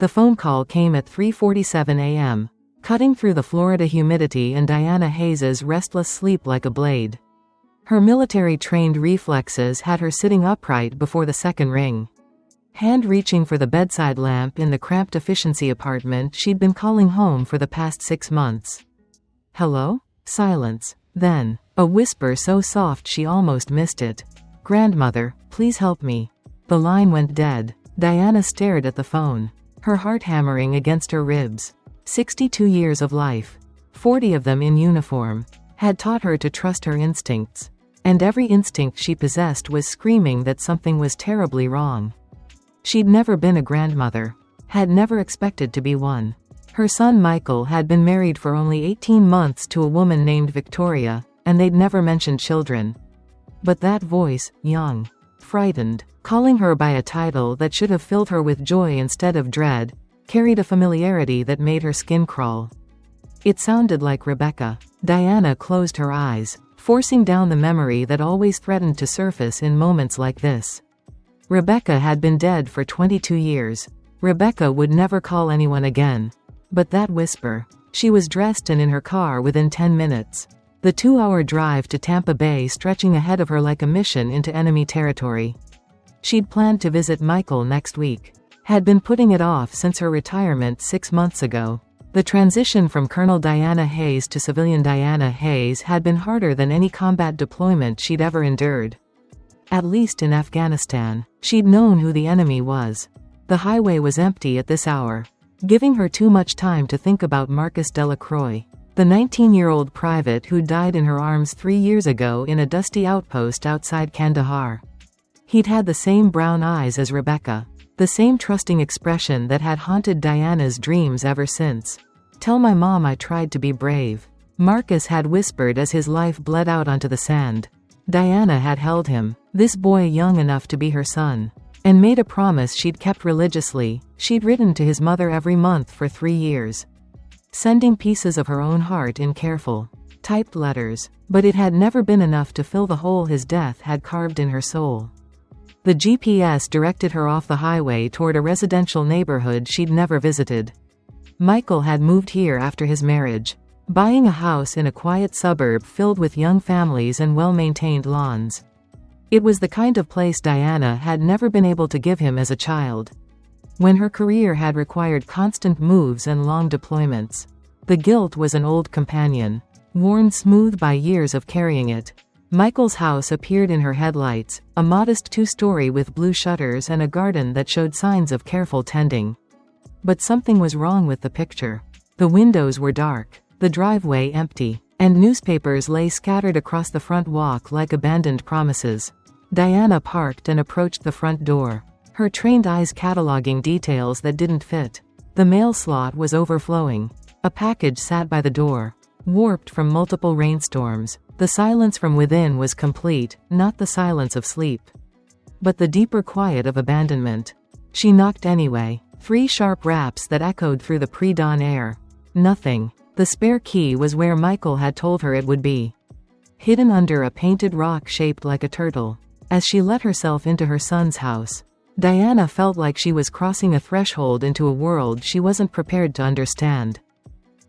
The phone call came at 3:47 a.m., cutting through the Florida humidity and Diana Hayes's restless sleep like a blade. Her military-trained reflexes had her sitting upright before the second ring, hand reaching for the bedside lamp in the cramped efficiency apartment she'd been calling home for the past 6 months. "Hello?" Silence. Then, a whisper so soft she almost missed it. "Grandmother, please help me." The line went dead. Diana stared at the phone, her heart hammering against her ribs. 62 years of life, 40 of them in uniform, had taught her to trust her instincts. And every instinct she possessed was screaming that something was terribly wrong. She'd never been a grandmother, had never expected to be one. Her son Michael had been married for only 18 months to a woman named Victoria, and they'd never mentioned children. But that voice, young, frightened, calling her by a title that should have filled her with joy instead of dread, carried a familiarity that made her skin crawl. It sounded like Rebecca. Diana closed her eyes, forcing down the memory that always threatened to surface in moments like this. Rebecca had been dead for 22 years. Rebecca would never call anyone again. But that whisper. She was dressed and in her car within 10 minutes. The 2-hour drive to Tampa Bay stretching ahead of her like a mission into enemy territory. She'd planned to visit Michael next week. Had been putting it off since her retirement 6 months ago. The transition from Colonel Diana Hayes to civilian Diana Hayes had been harder than any combat deployment she'd ever endured. At least in Afghanistan, she'd known who the enemy was. The highway was empty at this hour, giving her too much time to think about Marcus Delacroix, the 19-year-old private who died in her arms 3 years ago in a dusty outpost outside Kandahar. He'd had the same brown eyes as Rebecca, the same trusting expression that had haunted Diana's dreams ever since. "Tell my mom I tried to be brave," Marcus had whispered as his life bled out onto the sand. Diana had held him, this boy young enough to be her son, and made a promise she'd kept religiously. She'd written to his mother every month for 3 years, sending pieces of her own heart in careful, typed letters, but it had never been enough to fill the hole his death had carved in her soul. The GPS directed her off the highway toward a residential neighborhood she'd never visited. Michael had moved here after his marriage, buying a house in a quiet suburb filled with young families and well-maintained lawns. It was the kind of place Diana had never been able to give him as a child, when her career had required constant moves and long deployments. The guilt was an old companion, worn smooth by years of carrying it. Michael's house appeared in her headlights, a modest 2-story with blue shutters and a garden that showed signs of careful tending. But something was wrong with the picture. The windows were dark, the driveway empty, and newspapers lay scattered across the front walk like abandoned promises. Diana parked and approached the front door, her trained eyes cataloging details that didn't fit. The mail slot was overflowing. A package sat by the door, warped from multiple rainstorms. The silence from within was complete, not the silence of sleep, but the deeper quiet of abandonment. She knocked anyway, 3 sharp raps that echoed through the pre-dawn air. Nothing. The spare key was where Michael had told her it would be, hidden under a painted rock shaped like a turtle. As she let herself into her son's house, Diana felt like she was crossing a threshold into a world she wasn't prepared to understand.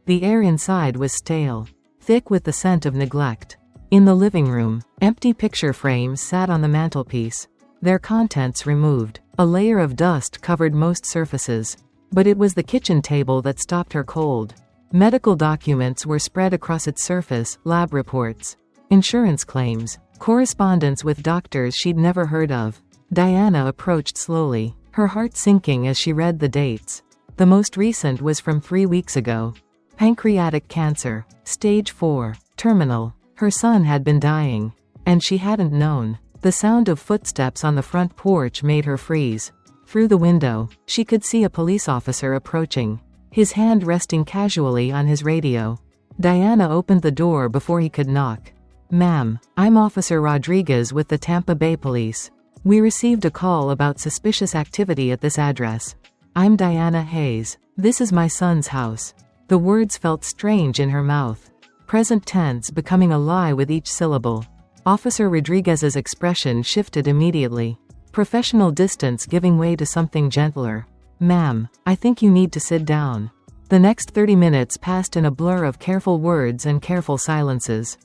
The air inside was stale, thick with the scent of neglect. In the living room, empty picture frames sat on the mantelpiece, their contents removed. A layer of dust covered most surfaces. But it was the kitchen table that stopped her cold. Medical documents were spread across its surface, lab reports, insurance claims, correspondence with doctors she'd never heard of. Diana approached slowly, her heart sinking as she read the dates. The most recent was from 3 weeks ago. Pancreatic cancer, stage 4, terminal. Her son had been dying, and she hadn't known. The sound of footsteps on the front porch made her freeze. Through the window, she could see a police officer approaching, his hand resting casually on his radio. Diana opened the door before he could knock. "Ma'am, I'm Officer Rodriguez with the Tampa Bay Police. We received a call about suspicious activity at this address. I'm Diana Hayes. This is my son's house." The words felt strange in her mouth, present tense becoming a lie with each syllable. Officer Rodriguez's expression shifted immediately, professional distance giving way to something gentler. "Ma'am, I think you need to sit down." The next 30 minutes passed in a blur of careful words and careful silences.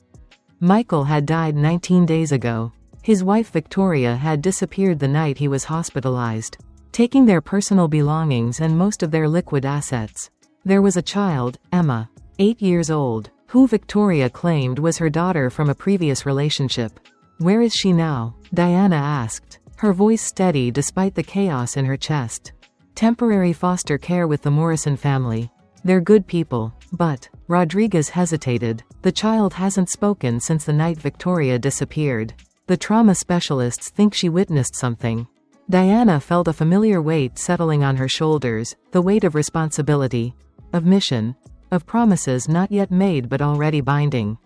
Michael had died 19 days ago. His wife Victoria had disappeared the night he was hospitalized, taking their personal belongings and most of their liquid assets. There was a child, Emma, 8 years old, who Victoria claimed was her daughter from a previous relationship. "Where is she now?" Diana asked, her voice steady despite the chaos in her chest. "Temporary foster care with the Morrison family. They're good people, but..." Rodriguez hesitated. "The child hasn't spoken since the night Victoria disappeared. The trauma specialists think she witnessed something." Diana felt a familiar weight settling on her shoulders, the weight of responsibility, of mission, of promises not yet made but already binding.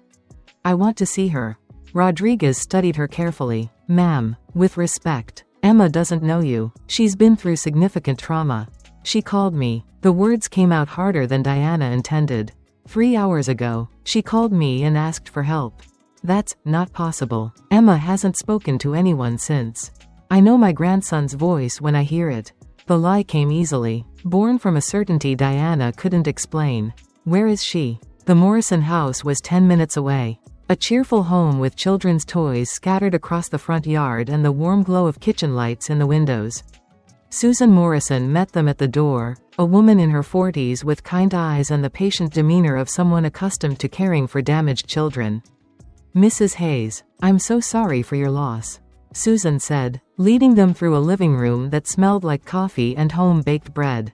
"I want to see her." Rodriguez studied her carefully. "Ma'am, with respect, Emma doesn't know you. She's been through significant trauma. She called me." The words came out harder than Diana intended. 3 hours ago, she called me and asked for help. "That's not possible. Emma hasn't spoken to anyone since. I know my grandson's voice when I hear it." The lie came easily, born from a certainty Diana couldn't explain. "Where is she?" The Morrison house was 10 minutes away. A cheerful home with children's toys scattered across the front yard and the warm glow of kitchen lights in the windows. Susan Morrison met them at the door, a woman in her 40s with kind eyes and the patient demeanor of someone accustomed to caring for damaged children. "Mrs. Hayes, I'm so sorry for your loss," Susan said, leading them through a living room that smelled like coffee and home-baked bread.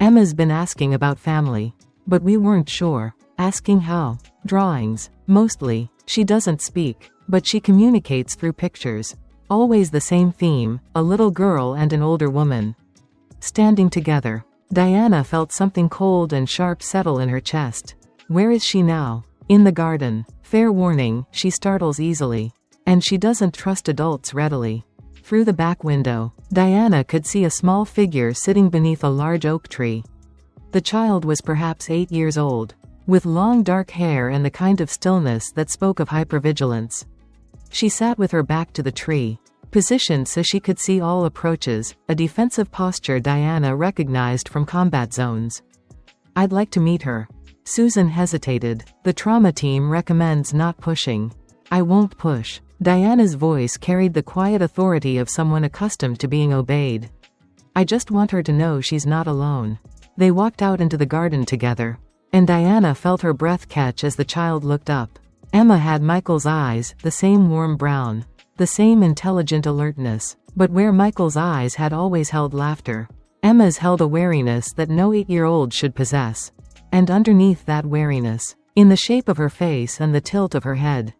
"Emma's been asking about family. But we weren't sure." "Asking how?" "Drawings. Mostly. She doesn't speak, but she communicates through pictures. Always the same theme, a little girl and an older woman standing together." Diana felt something cold and sharp settle in her chest. "Where is she now?" "In the garden. Fair warning, she startles easily. And she doesn't trust adults readily." Through the back window, Diana could see a small figure sitting beneath a large oak tree. The child was perhaps 8 years old, with long dark hair and the kind of stillness that spoke of hypervigilance. She sat with her back to the tree, positioned so she could see all approaches, a defensive posture Diana recognized from combat zones. "I'd like to meet her." Susan hesitated. "The trauma team recommends not pushing." "I won't push." Diana's voice carried the quiet authority of someone accustomed to being obeyed. "I just want her to know she's not alone." They walked out into the garden together, and Diana felt her breath catch as the child looked up. Emma had Michael's eyes, the same warm brown, the same intelligent alertness. But where Michael's eyes had always held laughter, Emma's held a wariness that no 8-year-old should possess. And underneath that wariness, in the shape of her face and the tilt of her head,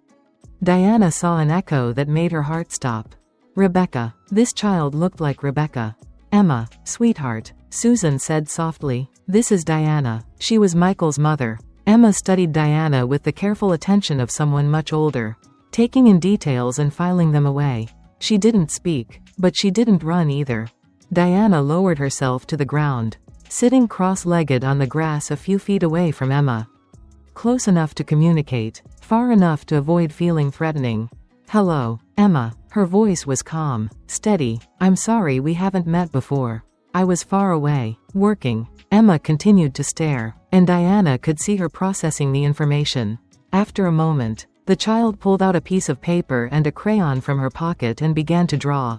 Diana saw an echo that made her heart stop. Rebecca. This child looked like Rebecca. "Emma, sweetheart," Susan said softly. "This is Diana." She was Michael's mother. Emma studied Diana with the careful attention of someone much older, taking in details and filing them away. She didn't speak, but she didn't run either. Diana lowered herself to the ground, sitting cross-legged on the grass a few feet away from Emma. Close enough to communicate, far enough to avoid feeling threatening. "Hello, Emma." Her voice was calm, steady. "I'm sorry we haven't met before. I was far away, working." Emma continued to stare, and Diana could see her processing the information. After a moment, the child pulled out a piece of paper and a crayon from her pocket and began to draw.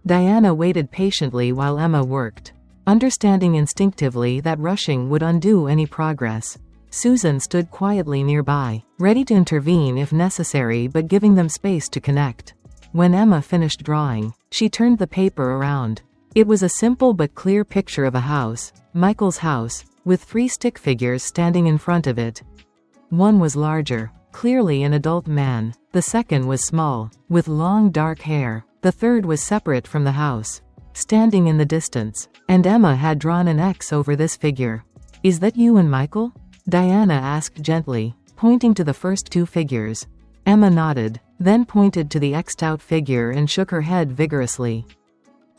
Diana waited patiently while Emma worked, understanding instinctively that rushing would undo any progress. Susan stood quietly nearby, ready to intervene if necessary but giving them space to connect. When Emma finished drawing, she turned the paper around. It was a simple but clear picture of a house, Michael's house, with 3 stick figures standing in front of it. One was larger, clearly an adult man. The second was small, with long dark hair. The third was separate from the house, standing in the distance. And Emma had drawn an X over this figure. "Is that you and Michael?" Diana asked gently, pointing to the first 2 figures. Emma nodded, then pointed to the X'd-out figure and shook her head vigorously.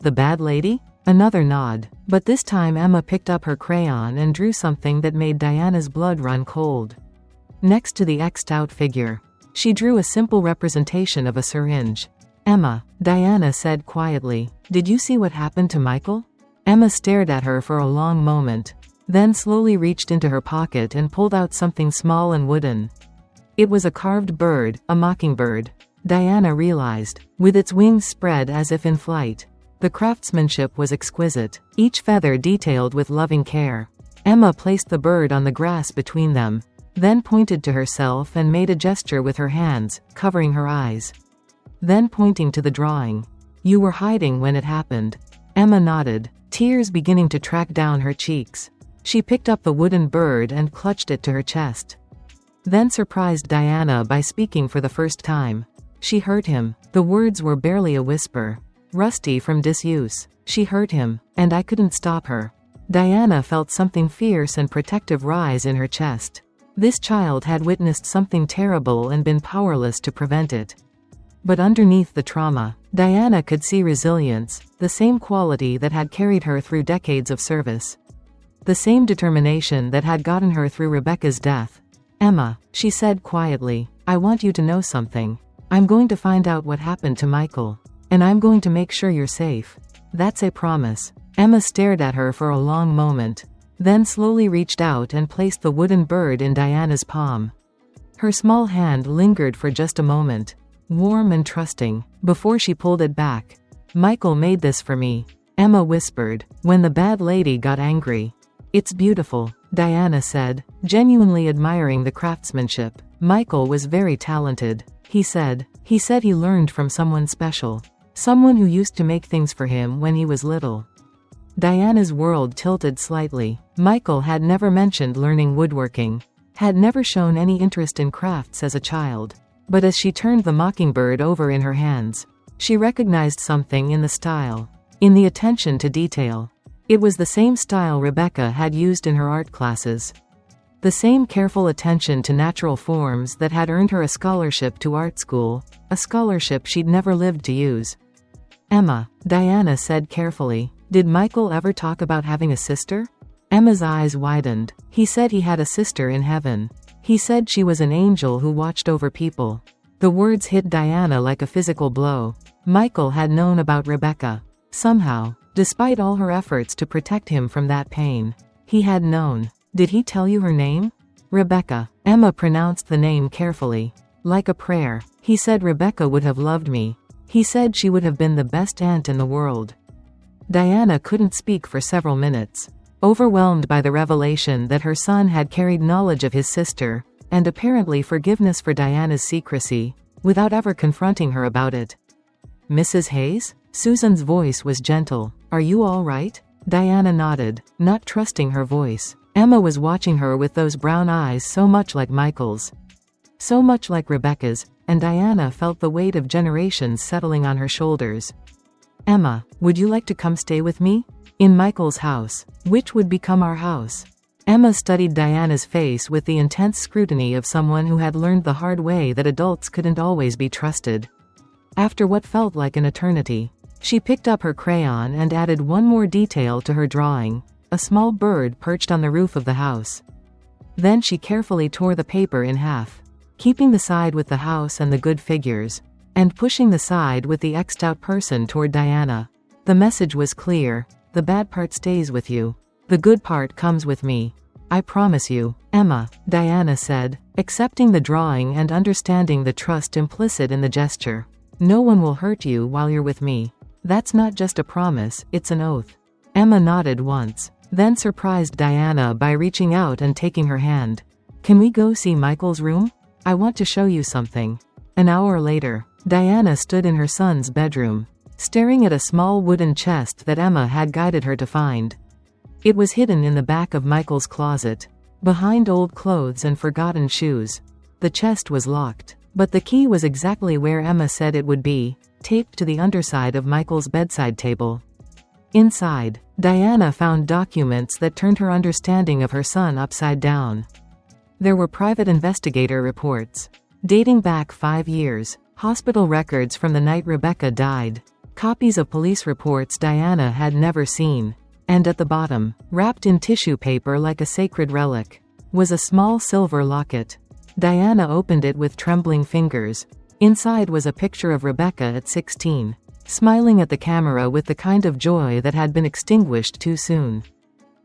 "The bad lady?" Another nod, but this time Emma picked up her crayon and drew something that made Diana's blood run cold. Next to the X'd-out figure, she drew a simple representation of a syringe. "Emma," Diana said quietly, "did you see what happened to Michael?" Emma stared at her for a long moment, then slowly reached into her pocket and pulled out something small and wooden. It was a carved bird, a mockingbird. Diana realized, with its wings spread as if in flight. The craftsmanship was exquisite, each feather detailed with loving care. Emma placed the bird on the grass between them, then pointed to herself and made a gesture with her hands, covering her eyes. Then pointing to the drawing. "You were hiding when it happened." Emma nodded, tears beginning to track down her cheeks. She picked up the wooden bird and clutched it to her chest. Then surprised Diana by speaking for the first time. She hurt him. The words were barely a whisper. Rusty from disuse. She hurt him, and I couldn't stop her. Diana felt something fierce and protective rise in her chest. This child had witnessed something terrible and been powerless to prevent it. But underneath the trauma, Diana could see resilience, the same quality that had carried her through decades of service. The same determination that had gotten her through Rebecca's death. "Emma," she said quietly, "I want you to know something. I'm going to find out what happened to Michael. And I'm going to make sure you're safe. That's a promise." Emma stared at her for a long moment, then slowly reached out and placed the wooden bird in Diana's palm. Her small hand lingered for just a moment, warm and trusting, before she pulled it back. "Michael made this for me," Emma whispered, when the bad lady got angry. "It's beautiful," Diana said, genuinely admiring the craftsmanship. "Michael was very talented," he said. "He said he learned from someone special. Someone who used to make things for him when he was little." Diana's world tilted slightly. Michael had never mentioned learning woodworking, had never shown any interest in crafts as a child. But as she turned the mockingbird over in her hands, she recognized something in the style, in the attention to detail. It was the same style Rebecca had used in her art classes. The same careful attention to natural forms that had earned her a scholarship to art school, a scholarship she'd never lived to use. "Emma," Diana said carefully, "did Michael ever talk about having a sister?" Emma's eyes widened. "He said he had a sister in heaven. He said she was an angel who watched over people." The words hit Diana like a physical blow. Michael had known about Rebecca. Somehow, despite all her efforts to protect him from that pain, he had known. "Did he tell you her name?" "Rebecca." Emma pronounced the name carefully, like a prayer. "He said Rebecca would have loved me. He said she would have been the best aunt in the world." Diana couldn't speak for several minutes, overwhelmed by the revelation that her son had carried knowledge of his sister, and apparently forgiveness for Diana's secrecy, without ever confronting her about it. "Mrs. Hayes?" Susan's voice was gentle. "Are you all right?" Diana nodded, not trusting her voice. Emma was watching her with those brown eyes so much like Michael's, so much like Rebecca's, and Diana felt the weight of generations settling on her shoulders. "Emma, would you like to come stay with me? In Michael's house, which would become our house." Emma studied Diana's face with the intense scrutiny of someone who had learned the hard way that adults couldn't always be trusted. After what felt like an eternity, she picked up her crayon and added one more detail to her drawing, a small bird perched on the roof of the house. Then she carefully tore the paper in half, keeping the side with the house and the good figures, and pushing the side with the X'd out person toward Diana. The message was clear: the bad part stays with you. The good part comes with me. I promise you. "Emma," Diana said, accepting the drawing and understanding the trust implicit in the gesture. "No one will hurt you while you're with me. That's not just a promise, it's an oath." Emma nodded once, then surprised Diana by reaching out and taking her hand. "Can we go see Michael's room? I want to show you something." An hour later, Diana stood in her son's bedroom, staring at a small wooden chest that Emma had guided her to find. It was hidden in the back of Michael's closet, behind old clothes and forgotten shoes. The chest was locked, but the key was exactly where Emma said it would be, taped to the underside of Michael's bedside table. Inside, Diana found documents that turned her understanding of her son upside down. There were private investigator reports, dating back 5 years, hospital records from the night Rebecca died, copies of police reports Diana had never seen, and at the bottom, wrapped in tissue paper like a sacred relic, was a small silver locket. Diana opened it with trembling fingers. Inside was a picture of Rebecca at 16. smiling at the camera with the kind of joy that had been extinguished too soon.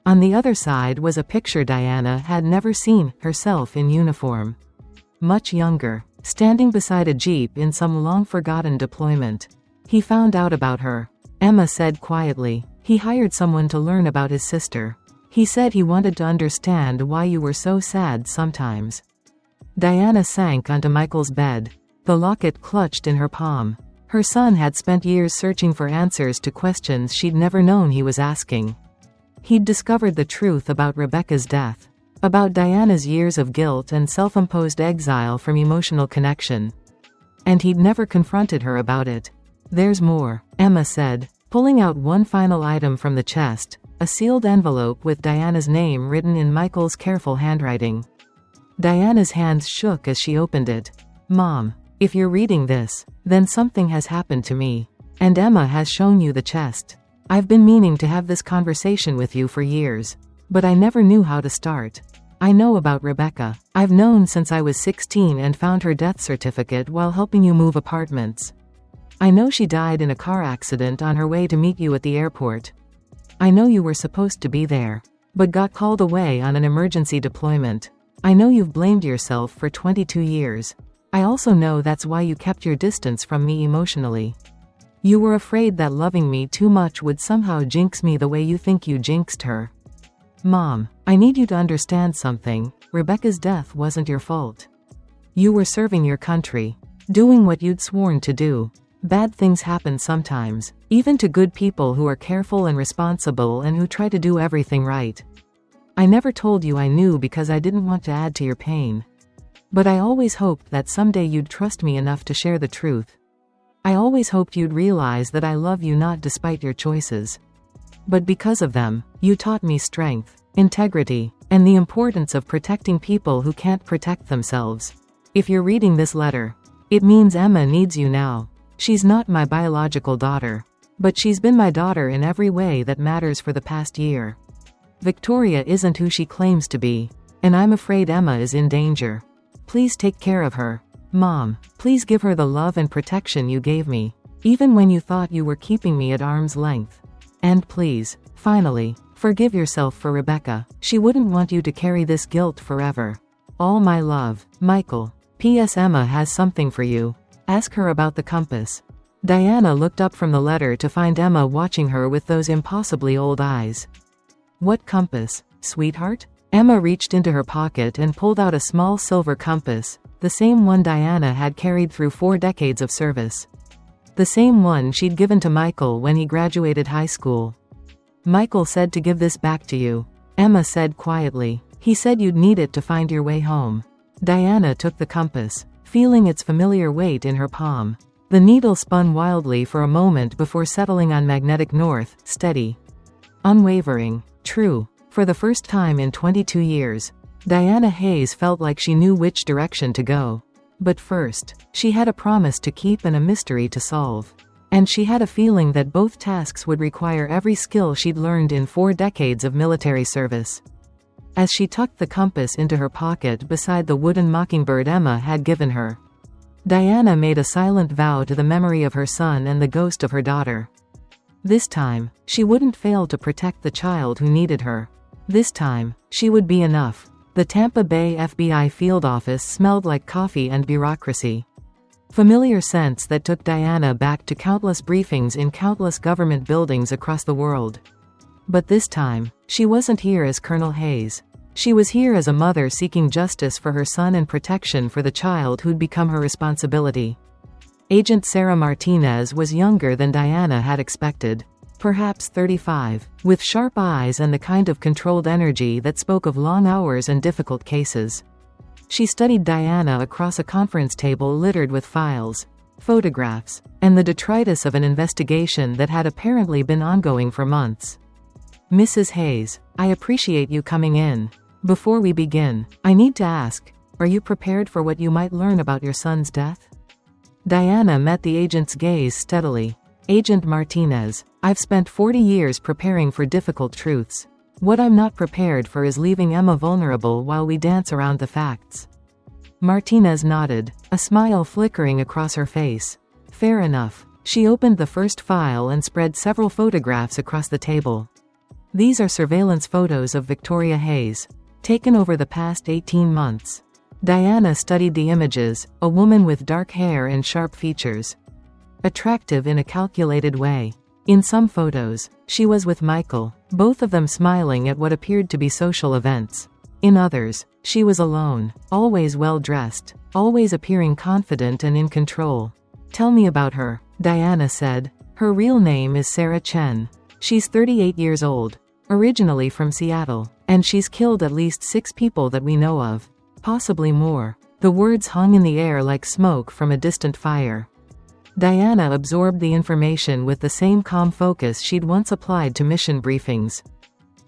On the other side was a picture Diana had never seen, herself in uniform. Much younger, standing beside a jeep in some long-forgotten deployment. He found out about her, Emma said quietly. He hired someone to learn about his sister. He said he wanted to understand why you were so sad sometimes. Diana sank onto Michael's bed, the locket clutched in her palm. Her son had spent years searching for answers to questions she'd never known he was asking. He'd discovered the truth about Rebecca's death, about Diana's years of guilt and self-imposed exile from emotional connection. And he'd never confronted her about it. There's more, Emma said, pulling out one final item from the chest, a sealed envelope with Diana's name written in Michael's careful handwriting. Diana's hands shook as she opened it. Mom, if you're reading this, then something has happened to me. And Emma has shown you the chest. I've been meaning to have this conversation with you for years. But I never knew how to start. I know about Rebecca. I've known since I was 16 and found her death certificate while helping you move apartments. I know she died in a car accident on her way to meet you at the airport. I know you were supposed to be there, but got called away on an emergency deployment. I know you've blamed yourself for 22 years. I also know that's why you kept your distance from me emotionally. You were afraid that loving me too much would somehow jinx me the way you think you jinxed her. Mom, I need you to understand something. Rebecca's death wasn't your fault. You were serving your country, doing what you'd sworn to do. Bad things happen sometimes, even to good people who are careful and responsible and who try to do everything right. I never told you I knew because I didn't want to add to your pain. But I always hoped that someday you'd trust me enough to share the truth. I always hoped you'd realize that I love you not despite your choices, but because of them. You taught me strength, integrity, and the importance of protecting people who can't protect themselves. If you're reading this letter, it means Emma needs you now. She's not my biological daughter, but she's been my daughter in every way that matters for the past year. Victoria isn't who she claims to be, and I'm afraid Emma is in danger. Please take care of her. Mom, please give her the love and protection you gave me, even when you thought you were keeping me at arm's length. And please, finally, forgive yourself for Rebecca. She wouldn't want you to carry this guilt forever. All my love, Michael. P.S. Emma has something for you. Ask her about the compass. Diana looked up from the letter to find Emma watching her with those impossibly old eyes. What compass, sweetheart? Emma reached into her pocket and pulled out a small silver compass, the same one Diana had carried through 4 decades of service. The same one she'd given to Michael when he graduated high school. Michael said to give this back to you, Emma said quietly. He said you'd need it to find your way home. Diana took the compass, feeling its familiar weight in her palm. The needle spun wildly for a moment before settling on magnetic north, steady, unwavering, true. For the first time in 22 years, Diana Hayes felt like she knew which direction to go. But first, she had a promise to keep and a mystery to solve. And she had a feeling that both tasks would require every skill she'd learned in 4 decades of military service. As she tucked the compass into her pocket beside the wooden mockingbird Emma had given her, Diana made a silent vow to the memory of her son and the ghost of her daughter. This time, she wouldn't fail to protect the child who needed her. This time, she would be enough. The Tampa Bay FBI field office smelled like coffee and bureaucracy. Familiar scents that took Diana back to countless briefings in countless government buildings across the world. But this time, she wasn't here as Colonel Hayes. She was here as a mother seeking justice for her son and protection for the child who'd become her responsibility. Agent Sarah Martinez was younger than Diana had expected. Perhaps 35, with sharp eyes and the kind of controlled energy that spoke of long hours and difficult cases. She studied Diana across a conference table littered with files, photographs, and the detritus of an investigation that had apparently been ongoing for months. Mrs. Hayes, I appreciate you coming in. Before we begin, I need to ask, are you prepared for what you might learn about your son's death? Diana met the agent's gaze steadily. Agent Martinez, I've spent 40 years preparing for difficult truths. What I'm not prepared for is leaving Emma vulnerable while we dance around the facts. Martinez nodded, a smile flickering across her face. Fair enough. She opened the first file and spread several photographs across the table. These are surveillance photos of Victoria Hayes, taken over the past 18 months. Diana studied the images, a woman with dark hair and sharp features. Attractive in a calculated way. In some photos, she was with Michael, both of them smiling at what appeared to be social events. In others, she was alone, always well-dressed, always appearing confident and in control. "Tell me about her," Diana said. Her real name is Sarah Chen. She's 38 years old, originally from Seattle, and she's killed at least 6 people that we know of. Possibly more. The words hung in the air like smoke from a distant fire. Diana absorbed the information with the same calm focus she'd once applied to mission briefings.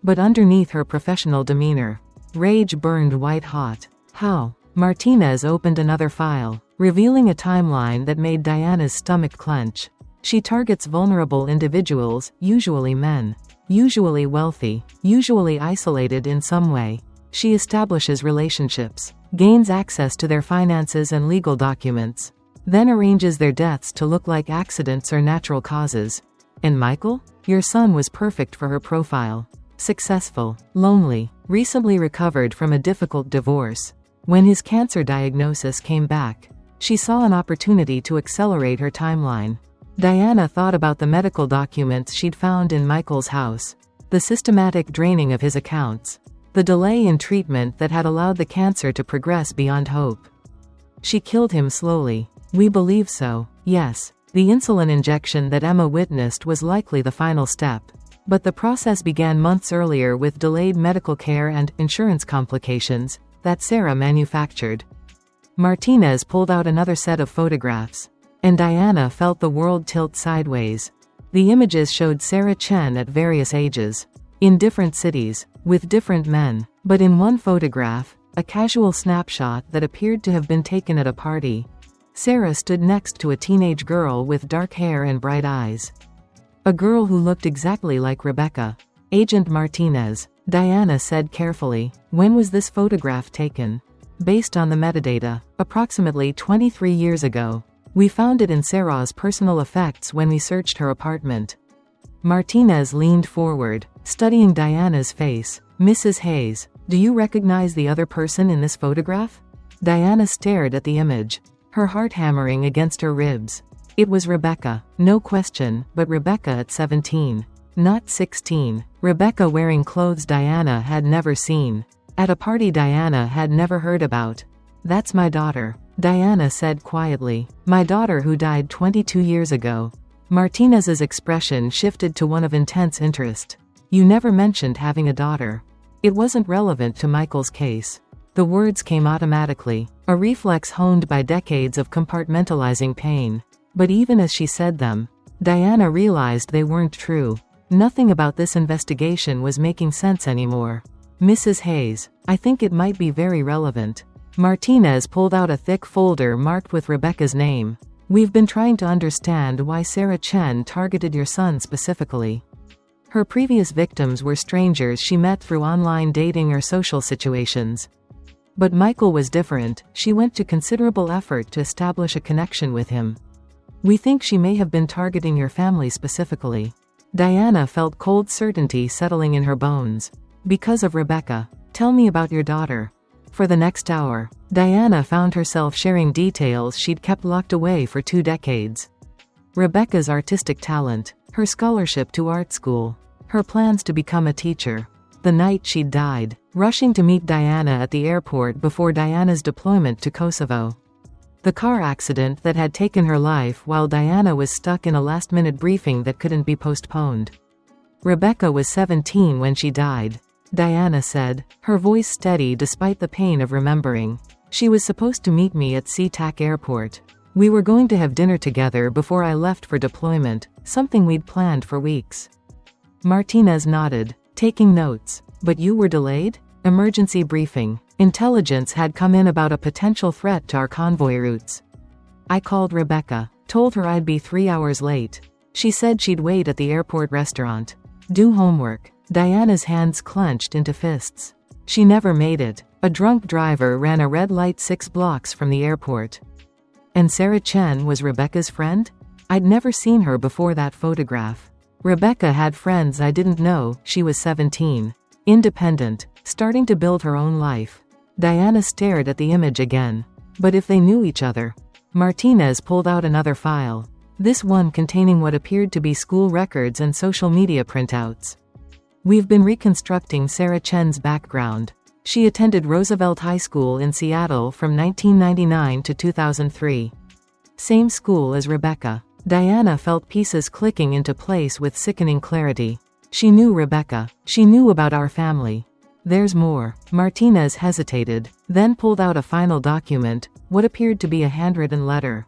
But underneath her professional demeanor, rage burned white-hot. How? Martinez opened another file, revealing a timeline that made Diana's stomach clench. She targets vulnerable individuals, usually men. Usually wealthy, usually isolated in some way. She establishes relationships, gains access to their finances and legal documents, then arranges their deaths to look like accidents or natural causes. And Michael? Your son was perfect for her profile. Successful, lonely, recently recovered from a difficult divorce. When his cancer diagnosis came back, she saw an opportunity to accelerate her timeline. Diana thought about the medical documents she'd found in Michael's house, the systematic draining of his accounts, the delay in treatment that had allowed the cancer to progress beyond hope. She killed him slowly. We believe so, yes. The insulin injection that Emma witnessed was likely the final step. But the process began months earlier with delayed medical care and insurance complications that Sarah manufactured. Martinez pulled out another set of photographs, and Diana felt the world tilt sideways. The images showed Sarah Chen at various ages, in different cities, with different men. But in one photograph, a casual snapshot that appeared to have been taken at a party, Sarah stood next to a teenage girl with dark hair and bright eyes. A girl who looked exactly like Rebecca. Agent Martinez, Diana said carefully. When was this photograph taken? Based on the metadata, approximately 23 years ago. We found it in Sarah's personal effects when we searched her apartment. Martinez leaned forward, studying Diana's face. Mrs. Hayes, do you recognize the other person in this photograph? Diana stared at the image, her heart hammering against her ribs. It was Rebecca, no question, but Rebecca at 17. Not 16. Rebecca wearing clothes Diana had never seen. At a party Diana had never heard about. That's my daughter, Diana said quietly. My daughter who died 22 years ago. Martinez's expression shifted to one of intense interest. You never mentioned having a daughter. It wasn't relevant to Michael's case. The words came automatically, a reflex honed by decades of compartmentalizing pain. But even as she said them, Diana realized they weren't true. Nothing about this investigation was making sense anymore. Mrs. Hayes, I think it might be very relevant. Martinez pulled out a thick folder marked with Rebecca's name. We've been trying to understand why Sarah Chen targeted your son specifically. Her previous victims were strangers she met through online dating or social situations. But Michael was different. She went to considerable effort to establish a connection with him. We think she may have been targeting your family specifically. Diana felt cold certainty settling in her bones. Because of Rebecca. Tell me about your daughter. For the next hour, Diana found herself sharing details she'd kept locked away for 2 decades. Rebecca's artistic talent, her scholarship to art school, her plans to become a teacher. The night she'd died, rushing to meet Diana at the airport before Diana's deployment to Kosovo. The car accident that had taken her life while Diana was stuck in a last-minute briefing that couldn't be postponed. Rebecca was 17 when she died, Diana said, her voice steady despite the pain of remembering. She was supposed to meet me at SeaTac Airport. We were going to have dinner together before I left for deployment, something we'd planned for weeks. Martinez nodded, taking notes. But you were delayed? Emergency briefing. Intelligence had come in about a potential threat to our convoy routes. I called Rebecca, told her I'd be 3 hours late. She said she'd wait at the airport restaurant. Do homework. Diana's hands clenched into fists. She never made it. A drunk driver ran a red light 6 blocks from the airport. And Sarah Chen was Rebecca's friend? I'd never seen her before that photograph. Rebecca had friends I didn't know. She was 17. Independent. Starting to build her own life. Diana stared at the image again. But if they knew each other? Martinez pulled out another file. This one containing what appeared to be school records and social media printouts. We've been reconstructing Sarah Chen's background. She attended Roosevelt High School in Seattle from 1999 to 2003. Same school as Rebecca. Diana felt pieces clicking into place with sickening clarity. She knew Rebecca. She knew about our family. There's more. Martinez hesitated, then pulled out a final document, what appeared to be a handwritten letter.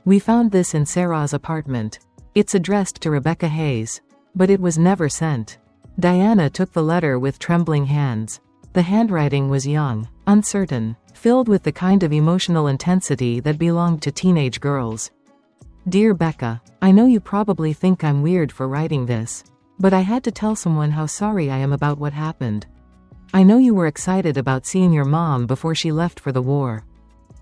We found this in Sarah's apartment. It's addressed to Rebecca Hayes. But it was never sent. Diana took the letter with trembling hands. The handwriting was young, uncertain, filled with the kind of emotional intensity that belonged to teenage girls. Dear Becca, I know you probably think I'm weird for writing this. But I had to tell someone how sorry I am about what happened. I know you were excited about seeing your mom before she left for the war.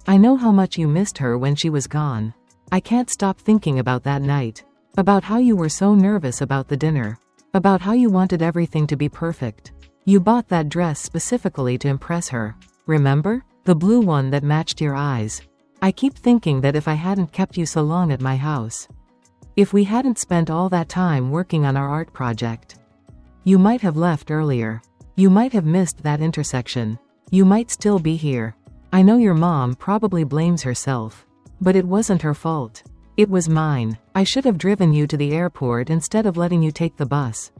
I know how much you missed her when she was gone. I can't stop thinking about that night. About how you were so nervous about the dinner. About how you wanted everything to be perfect. You bought that dress specifically to impress her. Remember? The blue one that matched your eyes. I keep thinking that if I hadn't kept you so long at my house. If we hadn't spent all that time working on our art project. You might have left earlier. You might have missed that intersection. You might still be here. I know your mom probably blames herself. But it wasn't her fault. It was mine. I should have driven you to the airport instead of letting you take the bus.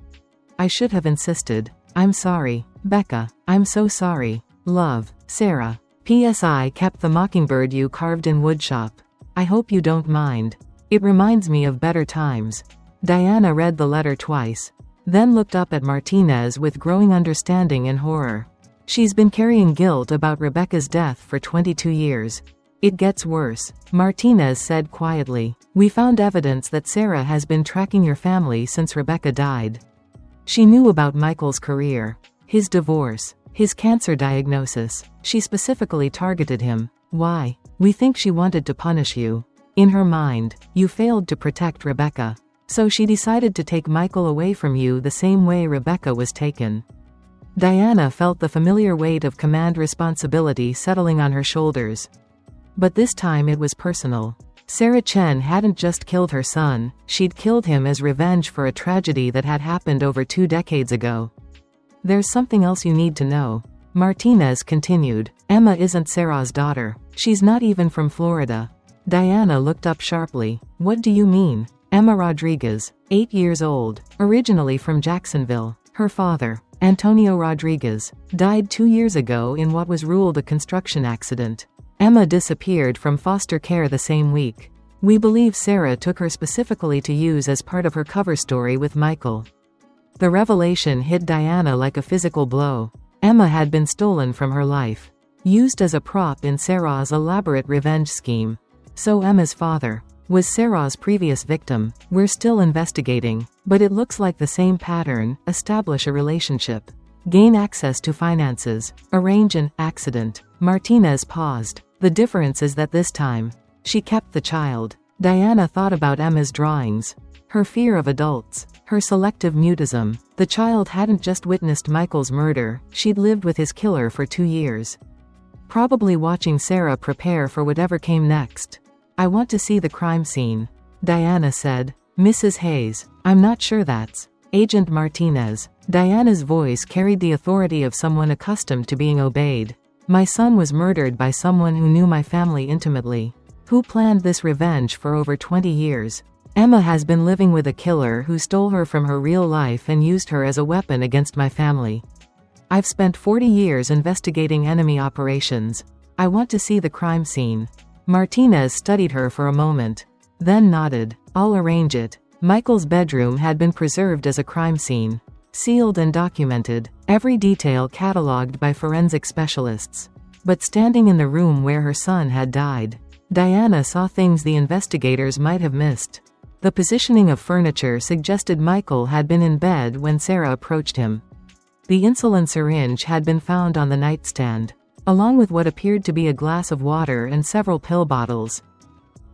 I should have insisted. I'm sorry, Becca. I'm so sorry. Love, Sarah. P.S. I kept the mockingbird you carved in woodshop. I hope you don't mind. It reminds me of better times. Diana read the letter twice. Then looked up at Martinez with growing understanding and horror. She's been carrying guilt about Rebecca's death for 22 years. It gets worse, Martinez said quietly. We found evidence that Sarah has been tracking your family since Rebecca died. She knew about Michael's career, his divorce, his cancer diagnosis. She specifically targeted him. Why? We think she wanted to punish you. In her mind, you failed to protect Rebecca. So she decided to take Michael away from you the same way Rebecca was taken. Diana felt the familiar weight of command responsibility settling on her shoulders. But this time it was personal. Sarah Chen hadn't just killed her son, she'd killed him as revenge for a tragedy that had happened over 2 decades ago. There's something else you need to know. Martinez continued. Emma isn't Sarah's daughter. She's not even from Florida. Diana looked up sharply. What do you mean? Emma Rodriguez, 8 years old, originally from Jacksonville. Her father, Antonio Rodriguez, died 2 years ago in what was ruled a construction accident. Emma disappeared from foster care the same week. We believe Sarah took her specifically to use as part of her cover story with Michael. The revelation hit Diana like a physical blow. Emma had been stolen from her life. Used as a prop in Sarah's elaborate revenge scheme. So Emma's father was Sarah's previous victim. We're still investigating, but it looks like the same pattern. Establish a relationship. Gain access to finances. Arrange an accident. Martinez paused. The difference is that this time, she kept the child. Diana thought about Emma's drawings. Her fear of adults. Her selective mutism. The child hadn't just witnessed Michael's murder, she'd lived with his killer for 2 years. Probably watching Sarah prepare for whatever came next. I want to see the crime scene. Diana said. Mrs. Hayes, I'm not sure that's Agent Martinez. Diana's voice carried the authority of someone accustomed to being obeyed. My son was murdered by someone who knew my family intimately. Who planned this revenge for over 20 years. Emma has been living with a killer who stole her from her real life and used her as a weapon against my family. I've spent 40 years investigating enemy operations. I want to see the crime scene. Martinez studied her for a moment. Then nodded. I'll arrange it. Michael's bedroom had been preserved as a crime scene. Sealed and documented. Every detail catalogued by forensic specialists. But standing in the room where her son had died, Diana saw things the investigators might have missed. The positioning of furniture suggested Michael had been in bed when Sarah approached him. The insulin syringe had been found on the nightstand, along with what appeared to be a glass of water and several pill bottles.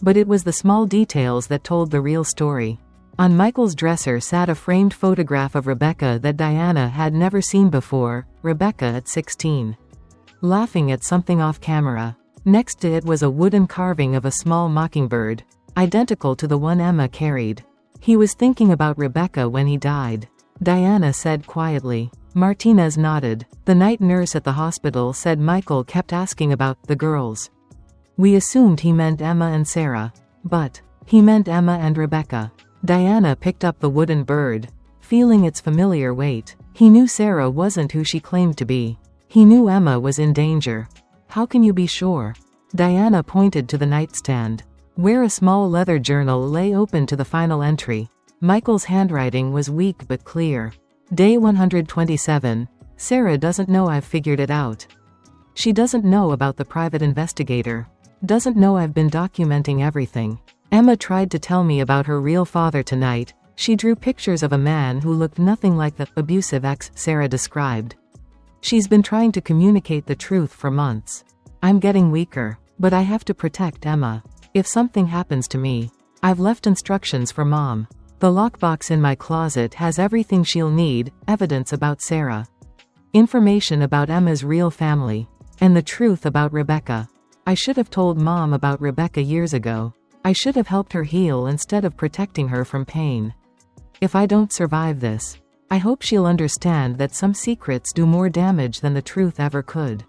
But it was the small details that told the real story. On Michael's dresser sat a framed photograph of Rebecca that Diana had never seen before, Rebecca at 16. Laughing at something off camera. Next to it was a wooden carving of a small mockingbird, identical to the one Emma carried. He was thinking about Rebecca when he died, Diana said quietly. Martinez nodded. The night nurse at the hospital said Michael kept asking about the girls. We assumed he meant Emma and Sarah. But he meant Emma and Rebecca. Diana picked up the wooden bird, feeling its familiar weight. He knew Sarah wasn't who she claimed to be. He knew Emma was in danger. How can you be sure? Diana pointed to the nightstand, where a small leather journal lay open to the final entry. Michael's handwriting was weak but clear. Day 127. Sarah doesn't know I've figured it out. She doesn't know about the private investigator. Doesn't know I've been documenting everything. Emma tried to tell me about her real father tonight. She drew pictures of a man who looked nothing like the abusive ex Sarah described. She's been trying to communicate the truth for months. I'm getting weaker, but I have to protect Emma. If something happens to me, I've left instructions for Mom. The lockbox in my closet has everything she'll need, evidence about Sarah, information about Emma's real family, and the truth about Rebecca. I should have told Mom about Rebecca years ago. I should have helped her heal instead of protecting her from pain. If I don't survive this, I hope she'll understand that some secrets do more damage than the truth ever could.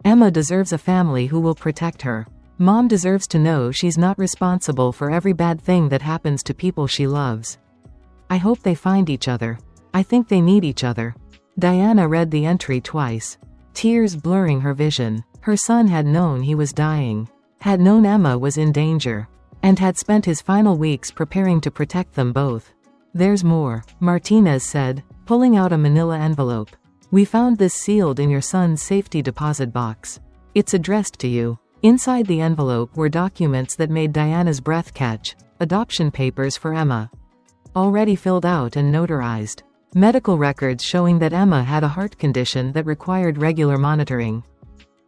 Emma deserves a family who will protect her. Mom deserves to know she's not responsible for every bad thing that happens to people she loves. I hope they find each other. I think they need each other. Diana read the entry twice, tears blurring her vision. Her son had known he was dying, had known Emma was in danger, and had spent his final weeks preparing to protect them both. There's more, Martinez said, pulling out a manila envelope. We found this sealed in your son's safety deposit box. It's addressed to you. Inside the envelope were documents that made Diana's breath catch, adoption papers for Emma, already filled out and notarized, medical records showing that Emma had a heart condition that required regular monitoring,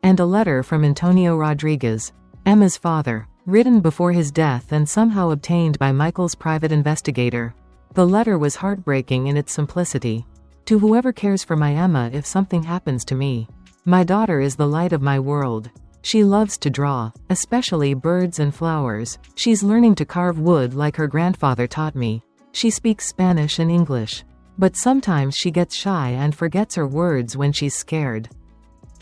and a letter from Antonio Rodriguez, Emma's father, written before his death and somehow obtained by Michael's private investigator. The letter was heartbreaking in its simplicity. To whoever cares for my Emma, if something happens to me, my daughter is the light of my world. She loves to draw, especially birds and flowers. She's learning to carve wood like her grandfather taught me. She speaks Spanish and English, but sometimes she gets shy and forgets her words when she's scared.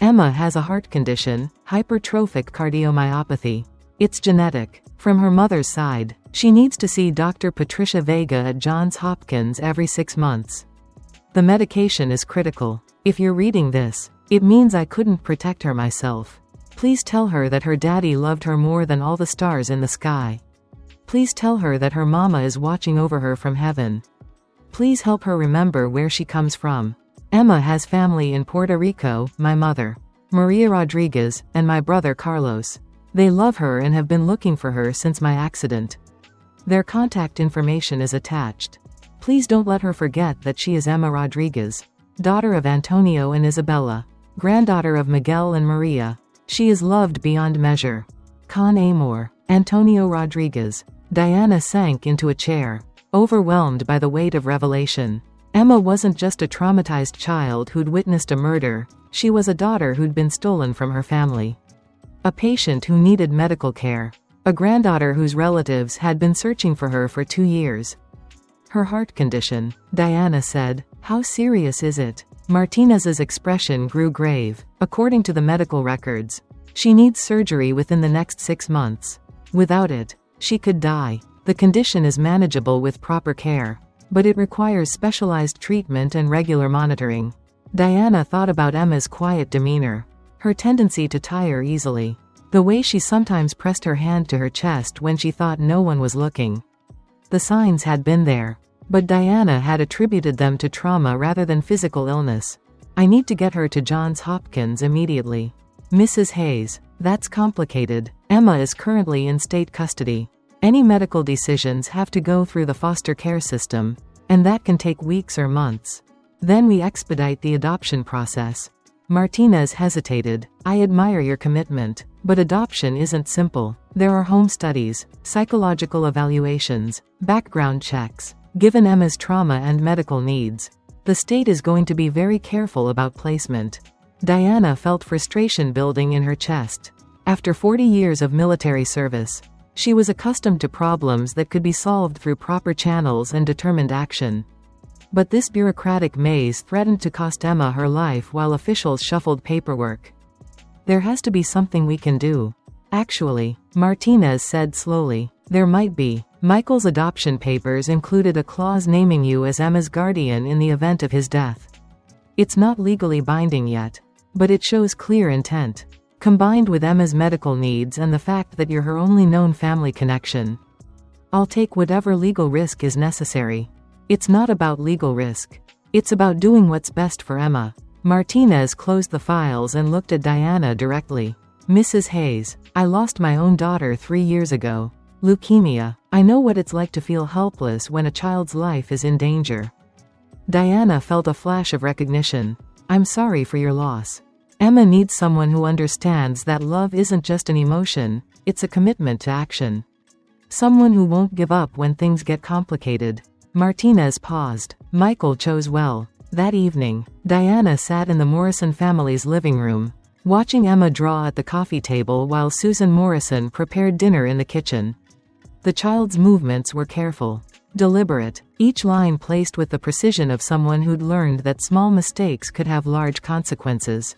Emma has a heart condition, hypertrophic cardiomyopathy. It's genetic. From her mother's side, she needs to see Dr. Patricia Vega at Johns Hopkins every 6 months. The medication is critical. If you're reading this, it means I couldn't protect her myself. Please tell her that her daddy loved her more than all the stars in the sky. Please tell her that her mama is watching over her from heaven. Please help her remember where she comes from. Emma has family in Puerto Rico, my mother, Maria Rodriguez, and my brother Carlos. They love her and have been looking for her since my accident. Their contact information is attached. Please don't let her forget that she is Emma Rodriguez, daughter of Antonio and Isabella, granddaughter of Miguel and Maria. She is loved beyond measure. Con amor, Antonio Rodriguez. Diana sank into a chair, overwhelmed by the weight of revelation. Emma wasn't just a traumatized child who'd witnessed a murder, she was a daughter who'd been stolen from her family. A patient who needed medical care. A granddaughter whose relatives had been searching for her for 2 years. Her heart condition, Diana said. How serious is it? Martinez's expression grew grave. According to the medical records, she needs surgery within the next 6 months. Without it, she could die. The condition is manageable with proper care, but it requires specialized treatment and regular monitoring. Diana thought about Emma's quiet demeanor, her tendency to tire easily, the way she sometimes pressed her hand to her chest when she thought no one was looking. The signs had been there, but Diana had attributed them to trauma rather than physical illness. I need to get her to Johns Hopkins immediately. Mrs. Hayes, that's complicated. Emma is currently in state custody. Any medical decisions have to go through the foster care system, and that can take weeks or months. Then we expedite the adoption process. Martinez hesitated. I admire your commitment, But adoption isn't simple. There are home studies, psychological evaluations, background checks. Given Emma's trauma and medical needs, the state is going to be very careful about placement. Diana felt frustration building in her chest. After 40 years of military service, she was accustomed to problems that could be solved through proper channels and determined action. But this bureaucratic maze threatened to cost Emma her life while officials shuffled paperwork. There has to be something we can do. Actually, Martinez said slowly. There might be. Michael's adoption papers included a clause naming you as Emma's guardian in the event of his death. It's not legally binding yet, but it shows clear intent. Combined with Emma's medical needs and the fact that you're her only known family connection, I'll take whatever legal risk is necessary. It's not about legal risk. It's about doing what's best for Emma. Martinez closed the files and looked at Diana directly. Mrs. Hayes, I lost my own daughter 3 years ago. Leukemia. I know what it's like to feel helpless when a child's life is in danger. Diana felt a flash of recognition. I'm sorry for your loss. Emma needs someone who understands that love isn't just an emotion, it's a commitment to action. Someone who won't give up when things get complicated. Martinez paused. Michael chose well. That evening, Diana sat in the Morrison family's living room, watching Emma draw at the coffee table while Susan Morrison prepared dinner in the kitchen. The child's movements were careful, deliberate, each line placed with the precision of someone who'd learned that small mistakes could have large consequences.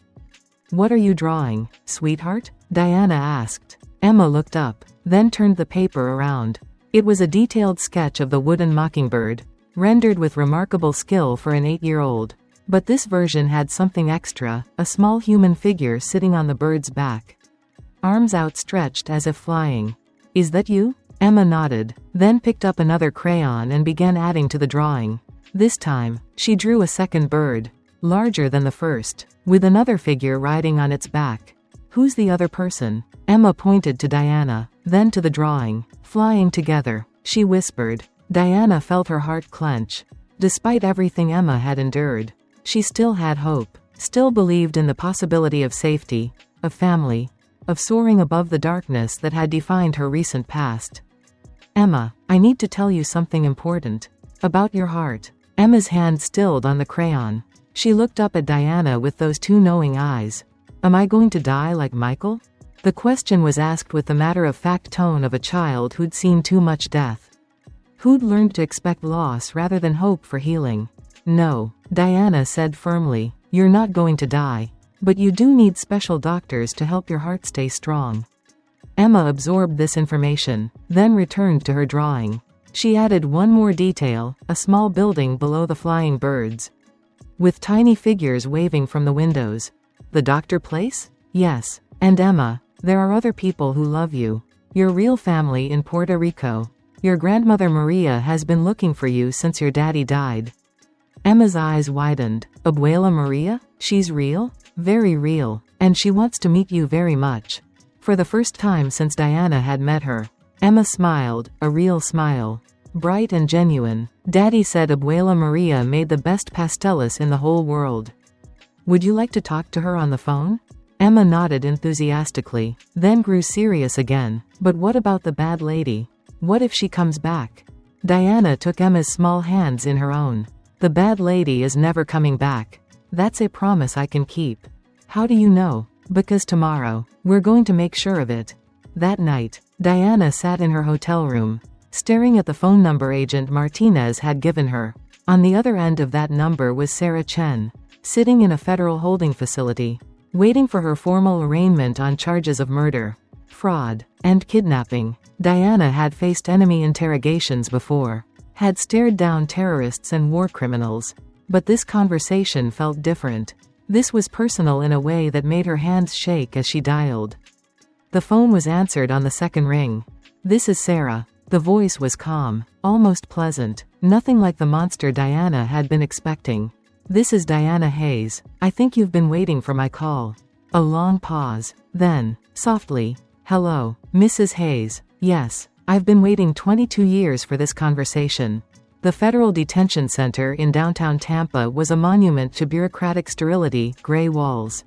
What are you drawing, sweetheart? Diana asked. Emma looked up, then turned the paper around. It was a detailed sketch of the wooden mockingbird, rendered with remarkable skill for an 8-year-old. But this version had something extra, a small human figure sitting on the bird's back, arms outstretched as if flying. Is that you? Emma nodded, then picked up another crayon and began adding to the drawing. This time, she drew a second bird, larger than the first, with another figure riding on its back. Who's the other person? Emma pointed to Diana, then to the drawing. Flying together, she whispered. Diana felt her heart clench. Despite everything Emma had endured, she still had hope, still believed in the possibility of safety, of family, of soaring above the darkness that had defined her recent past. Emma, I need to tell you something important. About your heart. Emma's hand stilled on the crayon. She looked up at Diana with those two knowing eyes. Am I going to die like Michael? The question was asked with the matter-of-fact tone of a child who'd seen too much death, who'd learned to expect loss rather than hope for healing. No, Diana said firmly, you're not going to die. But you do need special doctors to help your heart stay strong. Emma absorbed this information, then returned to her drawing. She added one more detail, a small building below the flying birds, with tiny figures waving from the windows. The doctor place? Yes. And Emma, there are other people who love you. Your real family in Puerto Rico. Your grandmother Maria has been looking for you since your daddy died. Emma's eyes widened. Abuela Maria? She's real? Very real. And she wants to meet you very much. For the first time since Diana had met her, Emma smiled, a real smile. Bright and genuine. Daddy said Abuela Maria made the best pasteles in the whole world. Would you like to talk to her on the phone? Emma nodded enthusiastically, then grew serious again. But what about the bad lady? What if she comes back? Diana took Emma's small hands in her own. The bad lady is never coming back. That's a promise I can keep. How do you know? Because tomorrow, we're going to make sure of it. That night, Diana sat in her hotel room, staring at the phone number Agent Martinez had given her. On the other end of that number was Sarah Chen, sitting in a federal holding facility, waiting for her formal arraignment on charges of murder, fraud, and kidnapping. Diana had faced enemy interrogations before, had stared down terrorists and war criminals. But this conversation felt different. This was personal in a way that made her hands shake as she dialed. The phone was answered on the second ring. This is Sarah. The voice was calm, almost pleasant, nothing like the monster Diana had been expecting. This is Diana Hayes. I think you've been waiting for my call. A long pause. Then, softly, hello, Mrs. Hayes. Yes, I've been waiting 22 years for this conversation. The Federal Detention Center in downtown Tampa was a monument to bureaucratic sterility, gray walls,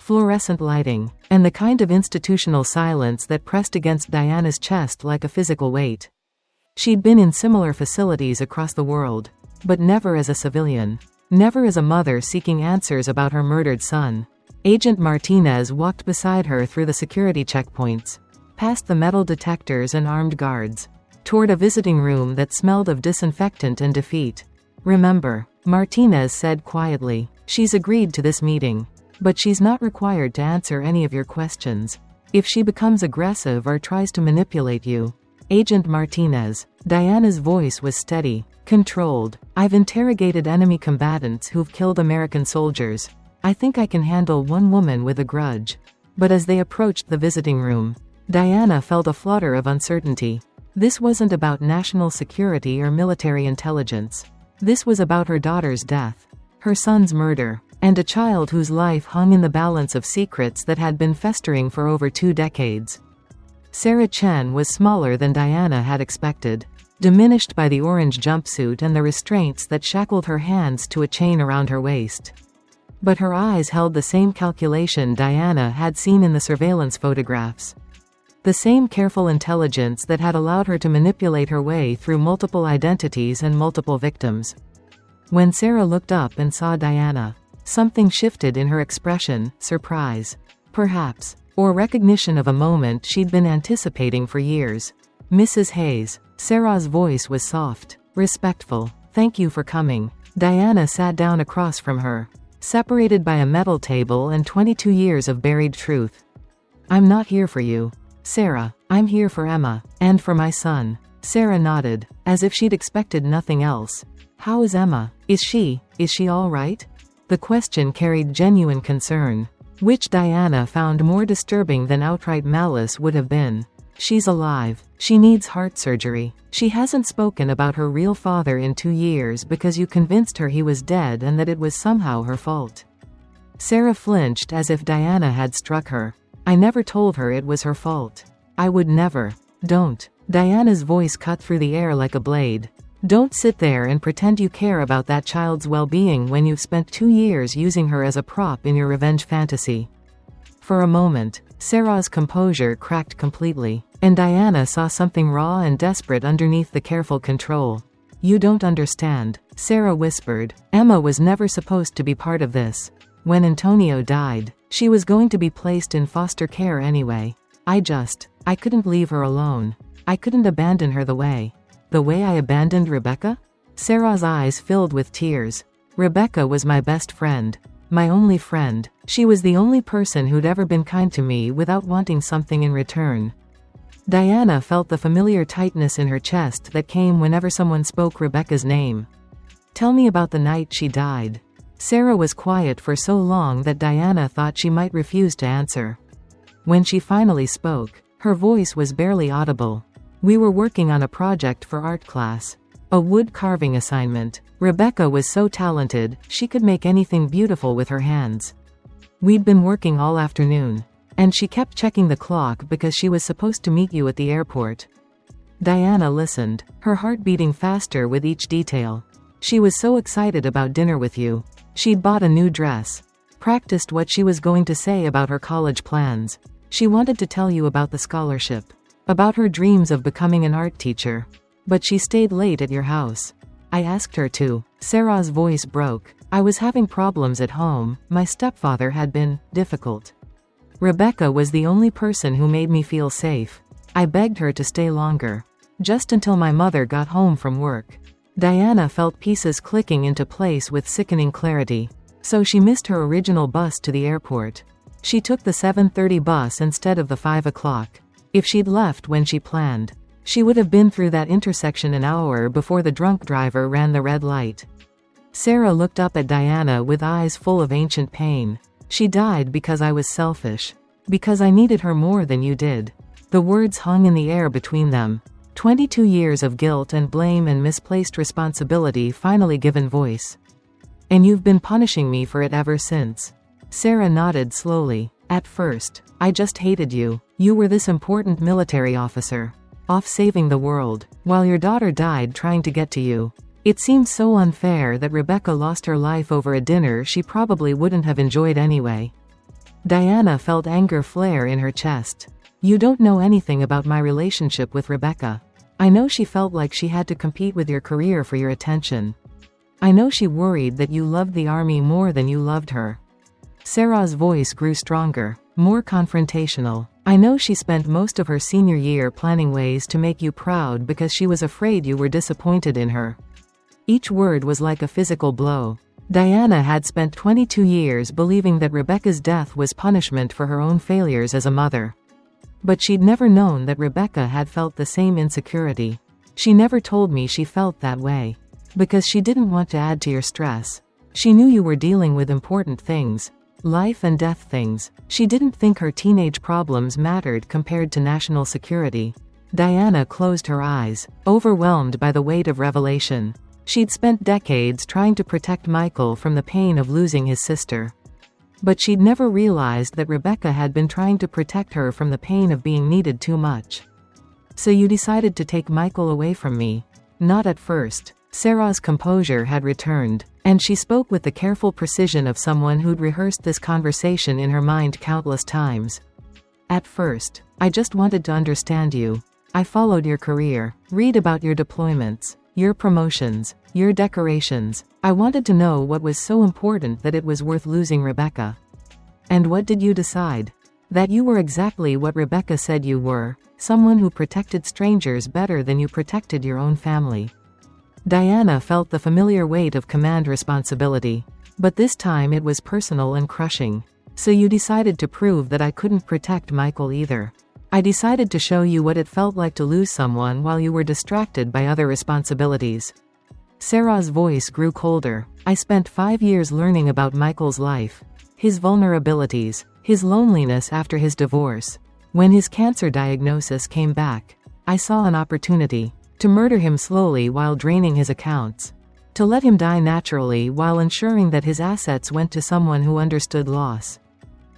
fluorescent lighting, and the kind of institutional silence that pressed against Diana's chest like a physical weight. She'd been in similar facilities across the world, but never as a civilian. Never as a mother seeking answers about her murdered son. Agent Martinez walked beside her through the security checkpoints, past the metal detectors and armed guards, toward a visiting room that smelled of disinfectant and defeat. "Remember," Martinez said quietly, "she's agreed to this meeting. But she's not required to answer any of your questions. If she becomes aggressive or tries to manipulate you." Agent Martinez. Diana's voice was steady, controlled. "I've interrogated enemy combatants who've killed American soldiers. I think I can handle one woman with a grudge." But as they approached the visiting room, Diana felt a flutter of uncertainty. This wasn't about national security or military intelligence. This was about her daughter's death, her son's murder, and a child whose life hung in the balance of secrets that had been festering for over 2 decades. Sarah Chen was smaller than Diana had expected, diminished by the orange jumpsuit and the restraints that shackled her hands to a chain around her waist. But her eyes held the same calculation Diana had seen in the surveillance photographs. The same careful intelligence that had allowed her to manipulate her way through multiple identities and multiple victims. When Sarah looked up and saw Diana, something shifted in her expression, surprise, perhaps, or recognition of a moment she'd been anticipating for years. "Mrs. Hayes." Sarah's voice was soft, respectful. "Thank you for coming." Diana sat down across from her, separated by a metal table and 22 years of buried truth. "I'm not here for you, Sarah. I'm here for Emma, and for my son." Sarah nodded, as if she'd expected nothing else. "How is Emma? Is she all right?" The question carried genuine concern, which Diana found more disturbing than outright malice would have been. "She's alive. She needs heart surgery. She hasn't spoken about her real father in 2 years because you convinced her he was dead and that it was somehow her fault." Sarah flinched as if Diana had struck her. "I never told her it was her fault. I would never." "Don't." Diana's voice cut through the air like a blade. "Don't sit there and pretend you care about that child's well-being when you've spent 2 years using her as a prop in your revenge fantasy." For a moment, Sarah's composure cracked completely, and Diana saw something raw and desperate underneath the careful control. "You don't understand," Sarah whispered. "Emma was never supposed to be part of this. When Antonio died, she was going to be placed in foster care anyway. I couldn't leave her alone. I couldn't abandon her the way I abandoned Rebecca?" Sarah's eyes filled with tears. "Rebecca was my best friend. My only friend. She was the only person who'd ever been kind to me without wanting something in return." Diana felt the familiar tightness in her chest that came whenever someone spoke Rebecca's name. "Tell me about the night she died." Sarah was quiet for so long that Diana thought she might refuse to answer. When she finally spoke, her voice was barely audible. "We were working on a project for art class. A wood carving assignment. Rebecca was so talented, she could make anything beautiful with her hands. We'd been working all afternoon, and she kept checking the clock because she was supposed to meet you at the airport." Diana listened, her heart beating faster with each detail. "She was so excited about dinner with you. She'd bought a new dress, practiced what she was going to say about her college plans. She wanted to tell you about the scholarship, about her dreams of becoming an art teacher. But she stayed late at your house. I asked her to." Sarah's voice broke. "I was having problems at home. My stepfather had been difficult. Rebecca was the only person who made me feel safe. I begged her to stay longer, just until my mother got home from work." Diana felt pieces clicking into place with sickening clarity. So she missed her original bus to the airport. She took the 7:30 bus instead of the 5 o'clock. If she'd left when she planned, she would have been through that intersection an hour before the drunk driver ran the red light. Sarah looked up at Diana with eyes full of ancient pain. "She died because I was selfish. Because I needed her more than you did." The words hung in the air between them. 22 years of guilt and blame and misplaced responsibility finally given voice. "And you've been punishing me for it ever since." Sarah nodded slowly. "At first, I just hated you. You were this important military officer, off saving the world, while your daughter died trying to get to you. It seemed so unfair that Rebecca lost her life over a dinner she probably wouldn't have enjoyed anyway." Diana felt anger flare in her chest. You don't know anything about my relationship with Rebecca. I know she felt like she had to compete with your career for your attention. I know she worried that you loved the army more than you loved her. Sarah's voice grew stronger, more confrontational. I know she spent most of her senior year planning ways to make you proud because she was afraid you were disappointed in her. Each word was like a physical blow. Diana had spent 22 years believing that Rebecca's death was punishment for her own failures as a mother. But she'd never known that Rebecca had felt the same insecurity. She never told me she felt that way. Because she didn't want to add to your stress. She knew you were dealing with important things. Life and death things. She didn't think her teenage problems mattered compared to national security. Diana closed her eyes, overwhelmed by the weight of revelation. She'd spent decades trying to protect Michael from the pain of losing his sister. But she'd never realized that Rebecca had been trying to protect her from the pain of being needed too much. So you decided to take Michael away from me? Not at first. Sarah's composure had returned, and she spoke with the careful precision of someone who'd rehearsed this conversation in her mind countless times. At first, I just wanted to understand you. I followed your career, read about your deployments, your promotions, your decorations. I wanted to know what was so important that it was worth losing Rebecca. And what did you decide? That you were exactly what Rebecca said you were, someone who protected strangers better than you protected your own family. Diana felt the familiar weight of command responsibility. But this time it was personal and crushing. So you decided to prove that I couldn't protect Michael either. I decided to show you what it felt like to lose someone while you were distracted by other responsibilities. Sarah's voice grew colder. I spent 5 years learning about Michael's life. His vulnerabilities, his loneliness after his divorce. When his cancer diagnosis came back, I saw an opportunity. To murder him slowly while draining his accounts. To let him die naturally while ensuring that his assets went to someone who understood loss.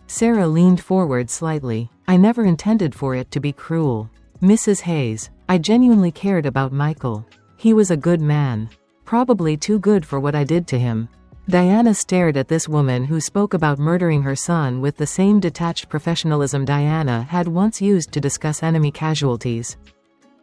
Sarah leaned forward slightly. I never intended for it to be cruel. Mrs. Hayes, I genuinely cared about Michael. He was a good man. Probably too good for what I did to him. Diana stared at this woman who spoke about murdering her son with the same detached professionalism Diana had once used to discuss enemy casualties.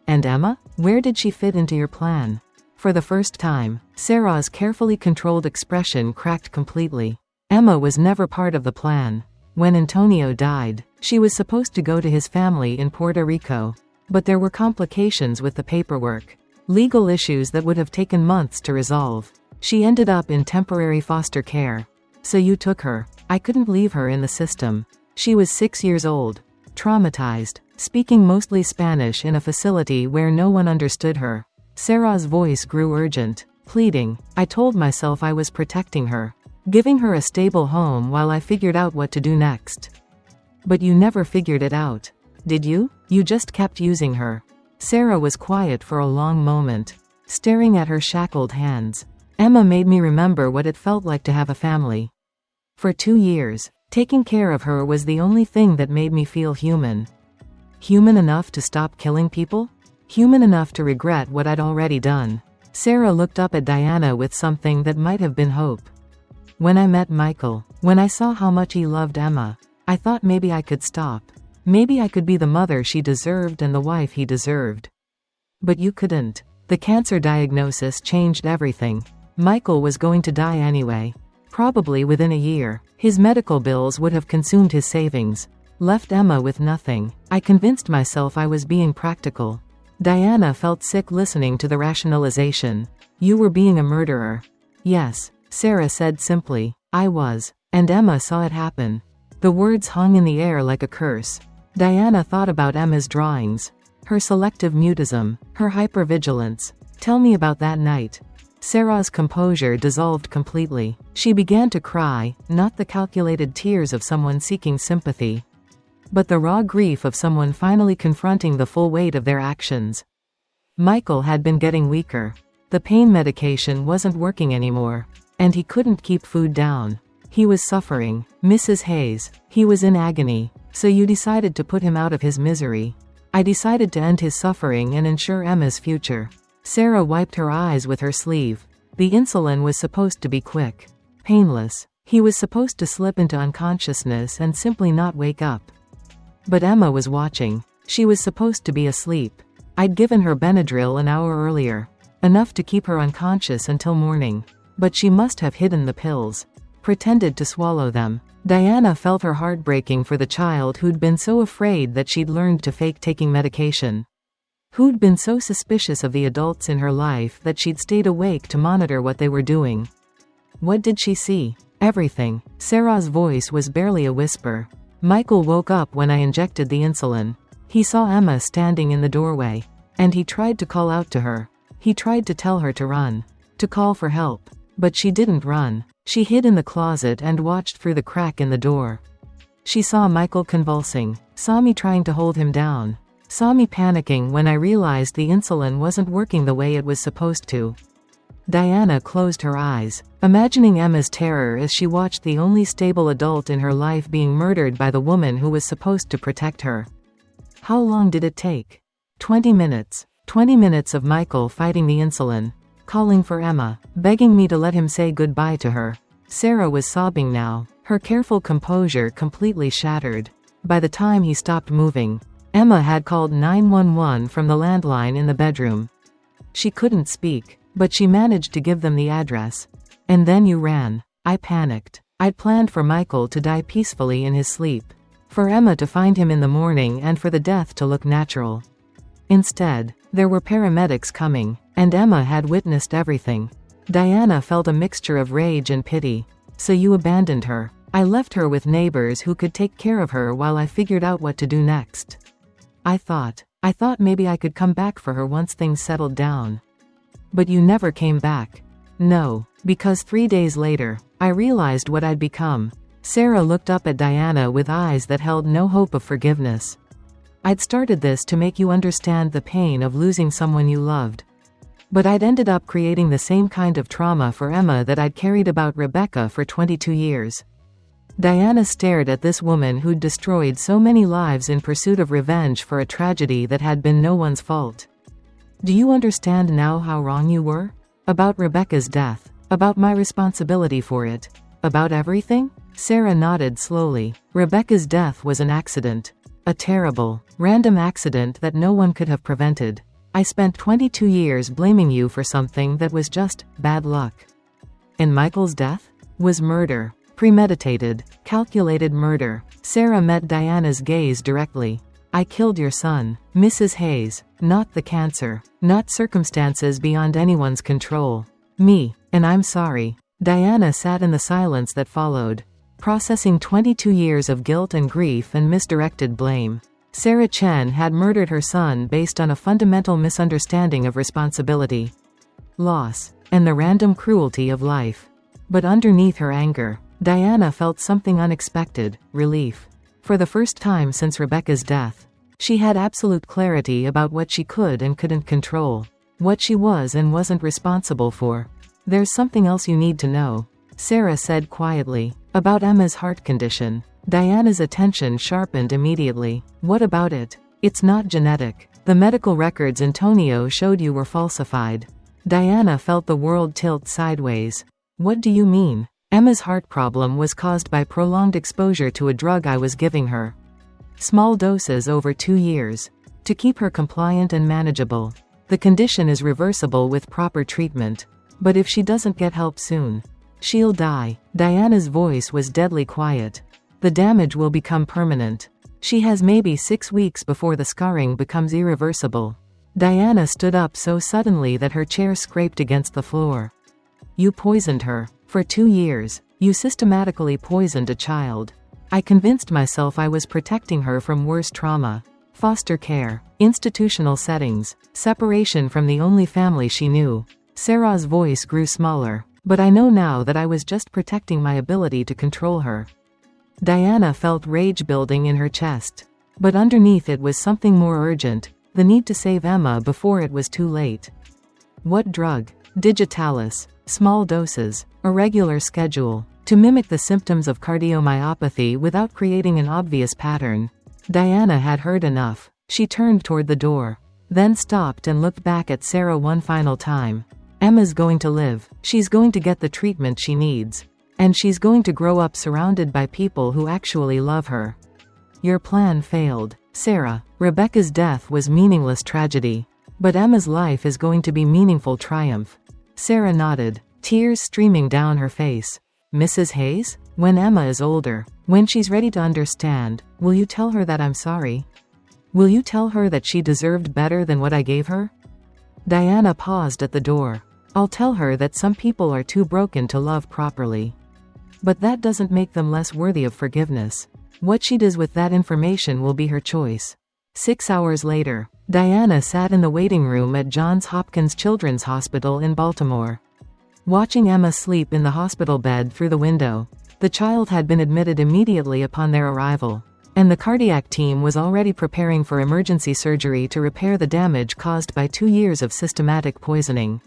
And Emma? Where did she fit into your plan? For the first time, Sarah's carefully controlled expression cracked completely. Emma was never part of the plan. When Antonio died, she was supposed to go to his family in Puerto Rico. But there were complications with the paperwork. Legal issues that would have taken months to resolve. She ended up in temporary foster care. So you took her. I couldn't leave her in the system. She was 6 years old. Traumatized. Speaking mostly Spanish in a facility where no one understood her. Sarah's voice grew urgent, pleading. I told myself I was protecting her, giving her a stable home while I figured out what to do next. But you never figured it out. Did you? You just kept using her. Sarah was quiet for a long moment, staring at her shackled hands. Emma made me remember what it felt like to have a family. For 2 years, taking care of her was the only thing that made me feel human. Human enough to stop killing people? Human enough to regret what I'd already done. Sarah looked up at Diana with something that might have been hope. When I met Michael, when I saw how much he loved Emma, I thought maybe I could stop. Maybe I could be the mother she deserved and the wife he deserved. But you couldn't. The cancer diagnosis changed everything. Michael was going to die anyway. Probably within a year. His medical bills would have consumed his savings. Left Emma with nothing. I convinced myself I was being practical. Diana felt sick listening to the rationalization. You were being a murderer. Yes, Sarah said simply. I was. And Emma saw it happen. The words hung in the air like a curse. Diana thought about Emma's drawings. Her selective mutism. Her hypervigilance. Tell me about that night. Sarah's composure dissolved completely. She began to cry, not the calculated tears of someone seeking sympathy, but the raw grief of someone finally confronting the full weight of their actions. Michael had been getting weaker. The pain medication wasn't working anymore. And he couldn't keep food down. He was suffering. Mrs. Hayes. He was in agony. So you decided to put him out of his misery. I decided to end his suffering and ensure Emma's future. Sarah wiped her eyes with her sleeve. The insulin was supposed to be quick. Painless. He was supposed to slip into unconsciousness and simply not wake up. But Emma was watching. She was supposed to be asleep. I'd given her Benadryl an hour earlier. Enough to keep her unconscious until morning. But she must have hidden the pills. Pretended to swallow them. Diana felt her heart breaking for the child who'd been so afraid that she'd learned to fake taking medication. Who'd been so suspicious of the adults in her life that she'd stayed awake to monitor what they were doing. What did she see? Everything. Sarah's voice was barely a whisper. Michael woke up when I injected the insulin. He saw Emma standing in the doorway. And he tried to call out to her. He tried to tell her to run. To call for help. But she didn't run. She hid in the closet and watched through the crack in the door. She saw Michael convulsing. Saw me trying to hold him down. Saw me panicking when I realized the insulin wasn't working the way it was supposed to. Diana closed her eyes, imagining Emma's terror as she watched the only stable adult in her life being murdered by the woman who was supposed to protect her. How long did it take? 20 minutes. 20 minutes of Michael fighting the insulin. Calling for Emma, begging me to let him say goodbye to her. Sarah was sobbing now, her careful composure completely shattered. By the time he stopped moving, Emma had called 911 from the landline in the bedroom. She couldn't speak, but she managed to give them the address. And then you ran. I panicked. I'd planned for Michael to die peacefully in his sleep. For Emma to find him in the morning and for the death to look natural. Instead, there were paramedics coming, and Emma had witnessed everything. Diana felt a mixture of rage and pity. So you abandoned her. I left her with neighbors who could take care of her while I figured out what to do next. I thought maybe I could come back for her once things settled down. But you never came back. No, because 3 days later, I realized what I'd become. Sarah looked up at Diana with eyes that held no hope of forgiveness. I'd started this to make you understand the pain of losing someone you loved. But I'd ended up creating the same kind of trauma for Emma that I'd carried about Rebecca for 22 years. Diana stared at this woman who'd destroyed so many lives in pursuit of revenge for a tragedy that had been no one's fault. Do you understand now how wrong you were? About Rebecca's death. About my responsibility for it. About everything? Sarah nodded slowly. Rebecca's death was an accident. A terrible, random accident that no one could have prevented. I spent 22 years blaming you for something that was just bad luck. And Michael's death? Was murder. Premeditated, calculated murder. Sarah met Diana's gaze directly. I killed your son, Mrs. Hayes. Not the cancer. Not circumstances beyond anyone's control. Me. And I'm sorry. Diana sat in the silence that followed, processing 22 years of guilt and grief and misdirected blame. Sarah Chen had murdered her son based on a fundamental misunderstanding of responsibility, loss, and the random cruelty of life. But underneath her anger, Diana felt something unexpected: relief. For the first time since Rebecca's death, she had absolute clarity about what she could and couldn't control, what she was and wasn't responsible for. There's something else you need to know, Sarah said quietly, about Emma's heart condition. Diana's attention sharpened immediately. What about it? It's not genetic. The medical records Antonio showed you were falsified. Diana felt the world tilt sideways. What do you mean? Emma's heart problem was caused by prolonged exposure to a drug I was giving her. Small doses over 2 years. To keep her compliant and manageable. The condition is reversible with proper treatment. But if she doesn't get help soon, she'll die. Diana's voice was deadly quiet. The damage will become permanent. She has maybe 6 weeks before the scarring becomes irreversible. Diana stood up so suddenly that her chair scraped against the floor. You poisoned her. For 2 years, you systematically poisoned a child. I convinced myself I was protecting her from worse trauma. Foster care, institutional settings, separation from the only family she knew. Sarah's voice grew smaller. But I know now that I was just protecting my ability to control her. Diana felt rage building in her chest. But underneath it was something more urgent, the need to save Emma before it was too late. What drug? Digitalis. Small doses. A regular schedule. To mimic the symptoms of cardiomyopathy without creating an obvious pattern. Diana had heard enough. She turned toward the door. Then stopped and looked back at Sarah one final time. Emma's going to live. She's going to get the treatment she needs. And she's going to grow up surrounded by people who actually love her. Your plan failed, Sarah. Rebecca's death was meaningless tragedy. But Emma's life is going to be meaningful triumph. Sarah nodded, tears streaming down her face. Mrs. Hayes? When Emma is older, when she's ready to understand, will you tell her that I'm sorry? Will you tell her that she deserved better than what I gave her? Diana paused at the door. I'll tell her that some people are too broken to love properly. But that doesn't make them less worthy of forgiveness. What she does with that information will be her choice. 6 hours later, Diana sat in the waiting room at Johns Hopkins Children's Hospital in Baltimore. Watching Emma sleep in the hospital bed through the window. The child had been admitted immediately upon their arrival, and the cardiac team was already preparing for emergency surgery to repair the damage caused by 2 years of systematic poisoning.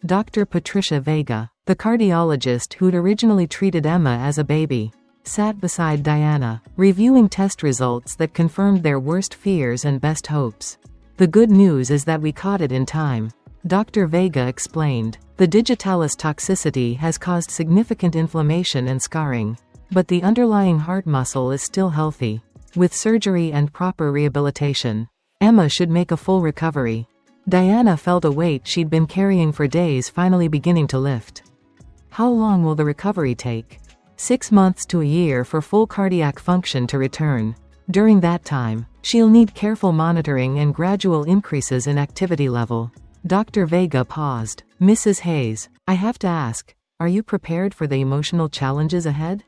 Dr. Patricia Vega, the cardiologist who'd originally treated Emma as a baby, sat beside Diana, reviewing test results that confirmed their worst fears and best hopes. The good news is that we caught it in time, Dr. Vega explained. The digitalis toxicity has caused significant inflammation and scarring, but the underlying heart muscle is still healthy. With surgery and proper rehabilitation, Emma should make a full recovery. Diana felt a weight she'd been carrying for days finally beginning to lift. How long will the recovery take? 6 months to a year for full cardiac function to return. During that time, she'll need careful monitoring and gradual increases in activity level. Dr. Vega paused. Mrs. Hayes, I have to ask, are you prepared for the emotional challenges ahead?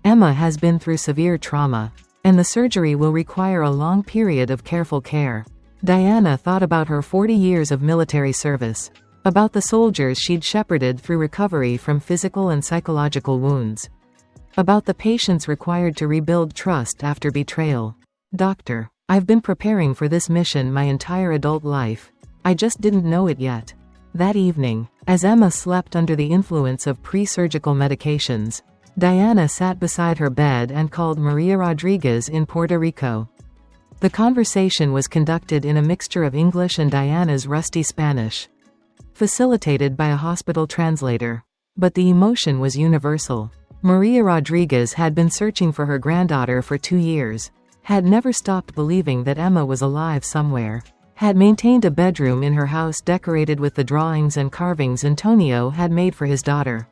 Emma has been through severe trauma, and the surgery will require a long period of careful care. Diana thought about her 40 years of military service, about the soldiers she'd shepherded through recovery from physical and psychological wounds, about the patience required to rebuild trust after betrayal. Doctor, I've been preparing for this mission my entire adult life. I just didn't know it yet. That evening, as Emma slept under the influence of pre-surgical medications, Diana sat beside her bed and called Maria Rodriguez in Puerto Rico. The conversation was conducted in a mixture of English and Diana's rusty Spanish, facilitated by a hospital translator. But the emotion was universal. Maria Rodriguez had been searching for her granddaughter for 2 years, had never stopped believing that Emma was alive somewhere, had maintained a bedroom in her house decorated with the drawings and carvings Antonio had made for his daughter.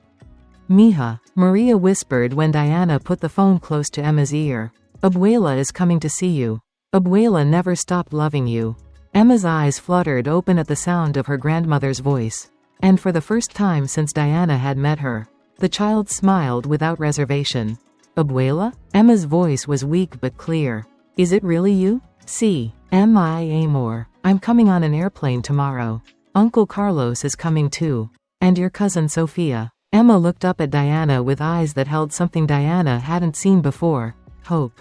Mija, Maria whispered when Diana put the phone close to Emma's ear. Abuela is coming to see you. Abuela never stopped loving you. Emma's eyes fluttered open at the sound of her grandmother's voice. And for the first time since Diana had met her, the child smiled without reservation. Abuela? Emma's voice was weak but clear. Is it really you? Sí, mi amor. I'm coming on an airplane tomorrow. Uncle Carlos is coming too. And your cousin Sophia. Emma looked up at Diana with eyes that held something Diana hadn't seen before. Hope.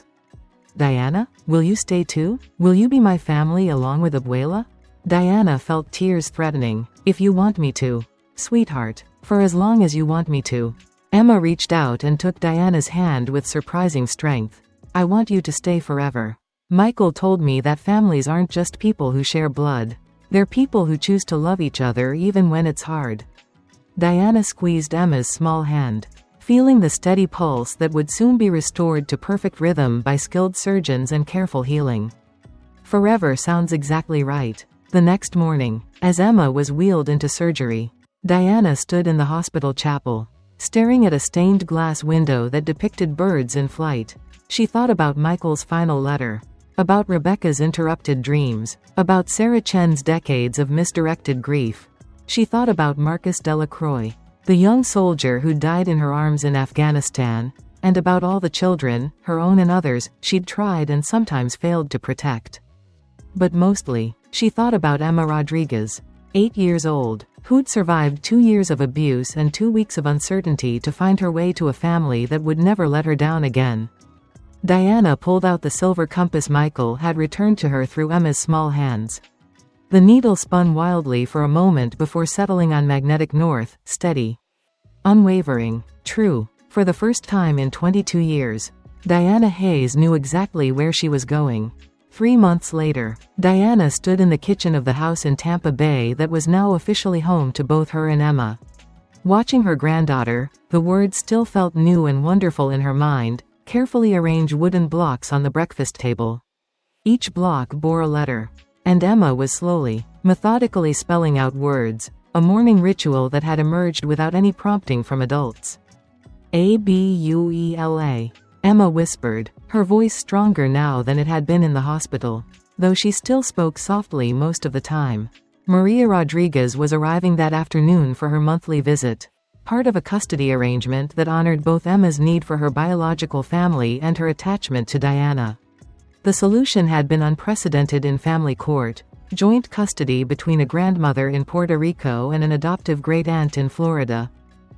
Diana, will you stay too? Will you be my family along with Abuela? Diana felt tears threatening. If you want me to. Sweetheart, for as long as you want me to. Emma reached out and took Diana's hand with surprising strength. I want you to stay forever. Michael told me that families aren't just people who share blood. They're people who choose to love each other even when it's hard. Diana squeezed Emma's small hand, feeling the steady pulse that would soon be restored to perfect rhythm by skilled surgeons and careful healing. Forever sounds exactly right. The next morning, as Emma was wheeled into surgery, Diana stood in the hospital chapel, staring at a stained glass window that depicted birds in flight. She thought about Michael's final letter, about Rebecca's interrupted dreams, about Sarah Chen's decades of misdirected grief. She thought about Marcus Delacroix, the young soldier who died in her arms in Afghanistan, and about all the children, her own and others, she'd tried and sometimes failed to protect. But mostly, she thought about Emma Rodriguez, 8 years old, who'd survived 2 years of abuse and 2 weeks of uncertainty to find her way to a family that would never let her down again. Diana pulled out the silver compass Michael had returned to her through Emma's small hands. The needle spun wildly for a moment before settling on magnetic north, steady. Unwavering. True. For the first time in 22 years, Diana Hayes knew exactly where she was going. 3 months later, Diana stood in the kitchen of the house in Tampa Bay that was now officially home to both her and Emma. Watching her granddaughter, the words still felt new and wonderful in her mind, carefully arrange wooden blocks on the breakfast table. Each block bore a letter. And Emma was slowly, methodically spelling out words, a morning ritual that had emerged without any prompting from adults. Abuela. Emma whispered, her voice stronger now than it had been in the hospital, though she still spoke softly most of the time. Maria Rodriguez was arriving that afternoon for her monthly visit, part of a custody arrangement that honored both Emma's need for her biological family and her attachment to Diana. The solution had been unprecedented in family court, joint custody between a grandmother in Puerto Rico and an adoptive great-aunt in Florida.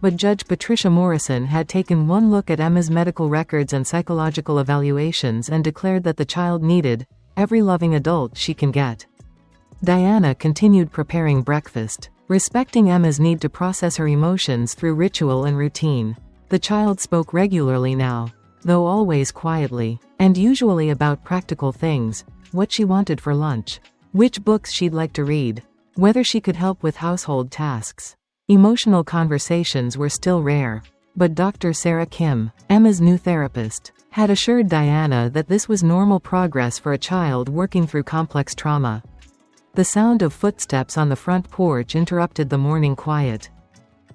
But Judge Patricia Morrison had taken one look at Emma's medical records and psychological evaluations and declared that the child needed every loving adult she can get. Diana continued preparing breakfast, respecting Emma's need to process her emotions through ritual and routine. The child spoke regularly now, though always quietly, and usually about practical things, what she wanted for lunch, which books she'd like to read, whether she could help with household tasks. Emotional conversations were still rare, but Dr. Sarah Kim, Emma's new therapist, had assured Diana that this was normal progress for a child working through complex trauma. The sound of footsteps on the front porch interrupted the morning quiet.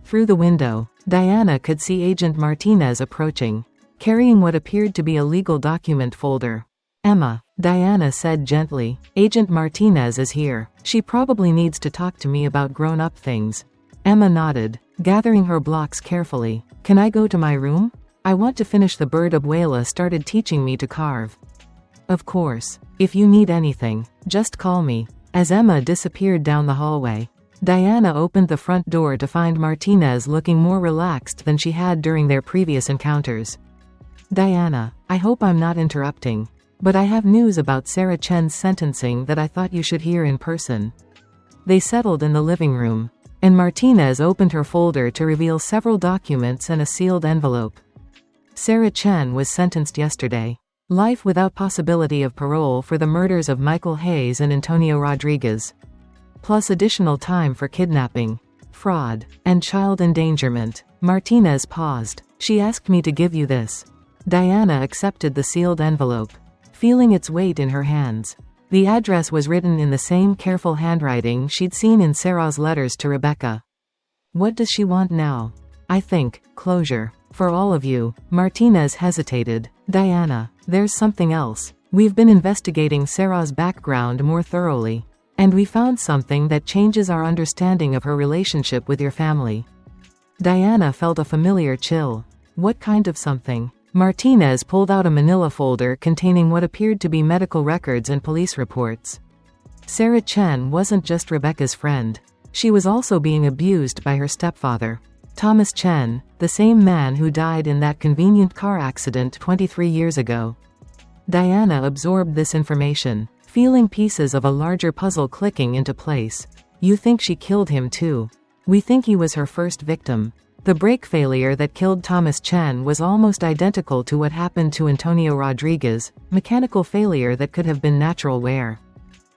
Through the window, Diana could see Agent Martinez approaching, carrying what appeared to be a legal document folder. Emma, Diana said gently, Agent Martinez is here. She probably needs to talk to me about grown-up things. Emma nodded, gathering her blocks carefully. Can I go to my room? I want to finish the bird Abuela started teaching me to carve. Of course. If you need anything, just call me. As Emma disappeared down the hallway, Diana opened the front door to find Martinez looking more relaxed than she had during their previous encounters. Diana, I hope I'm not interrupting, but I have news about Sarah Chen's sentencing that I thought you should hear in person. They settled in the living room, and Martinez opened her folder to reveal several documents and a sealed envelope. Sarah Chen was sentenced yesterday. Life without possibility of parole for the murders of Michael Hayes and Antonio Rodriguez. Plus additional time for kidnapping, fraud, and child endangerment. Martinez paused. She asked me to give you this. Diana accepted the sealed envelope, feeling its weight in her hands. The address was written in the same careful handwriting she'd seen in Sarah's letters to Rebecca. What does she want now? I think, closure. For all of you. Martinez hesitated. Diana, there's something else. We've been investigating Sarah's background more thoroughly, and we found something that changes our understanding of her relationship with your family. Diana felt a familiar chill. What kind of something? Martinez pulled out a manila folder containing what appeared to be medical records and police reports. Sarah Chen wasn't just Rebecca's friend. She was also being abused by her stepfather, Thomas Chen, the same man who died in that convenient car accident 23 years ago. Diana absorbed this information, feeling pieces of a larger puzzle clicking into place. You think she killed him too? We think he was her first victim. The brake failure that killed Thomas Chen was almost identical to what happened to Antonio Rodriguez, mechanical failure that could have been natural wear,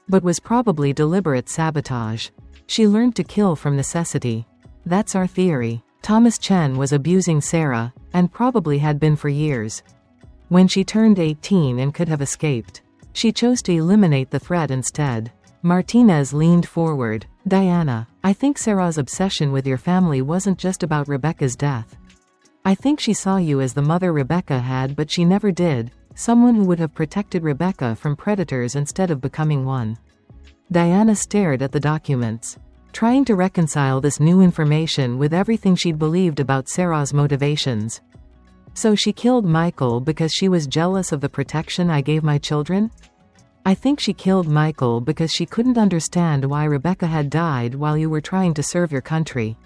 but was probably deliberate sabotage. She learned to kill from necessity. That's our theory. Thomas Chen was abusing Sarah, and probably had been for years. When she turned 18 and could have escaped, she chose to eliminate the threat instead. Martinez leaned forward. Diana, I think Sarah's obsession with your family wasn't just about Rebecca's death. I think she saw you as the mother Rebecca had, but she never did, someone who would have protected Rebecca from predators instead of becoming one. Diana stared at the documents, trying to reconcile this new information with everything she'd believed about Sarah's motivations. So she killed Michael because she was jealous of the protection I gave my children? I think she killed Michael because she couldn't understand why Rebecca had died while you were trying to serve your country.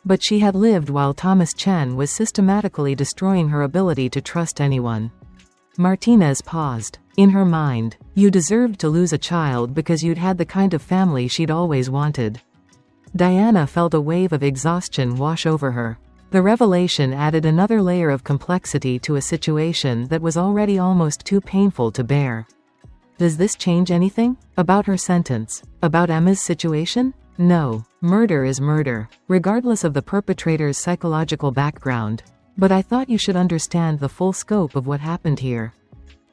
But she had lived while Thomas Chen was systematically destroying her ability to trust anyone. Martinez paused. In her mind, you deserved to lose a child because you'd had the kind of family she'd always wanted. Diana felt a wave of exhaustion wash over her. The revelation added another layer of complexity to a situation that was already almost too painful to bear. Does this change anything? About her sentence? About Emma's situation? No, murder is murder, regardless of the perpetrator's psychological background. But I thought you should understand the full scope of what happened here.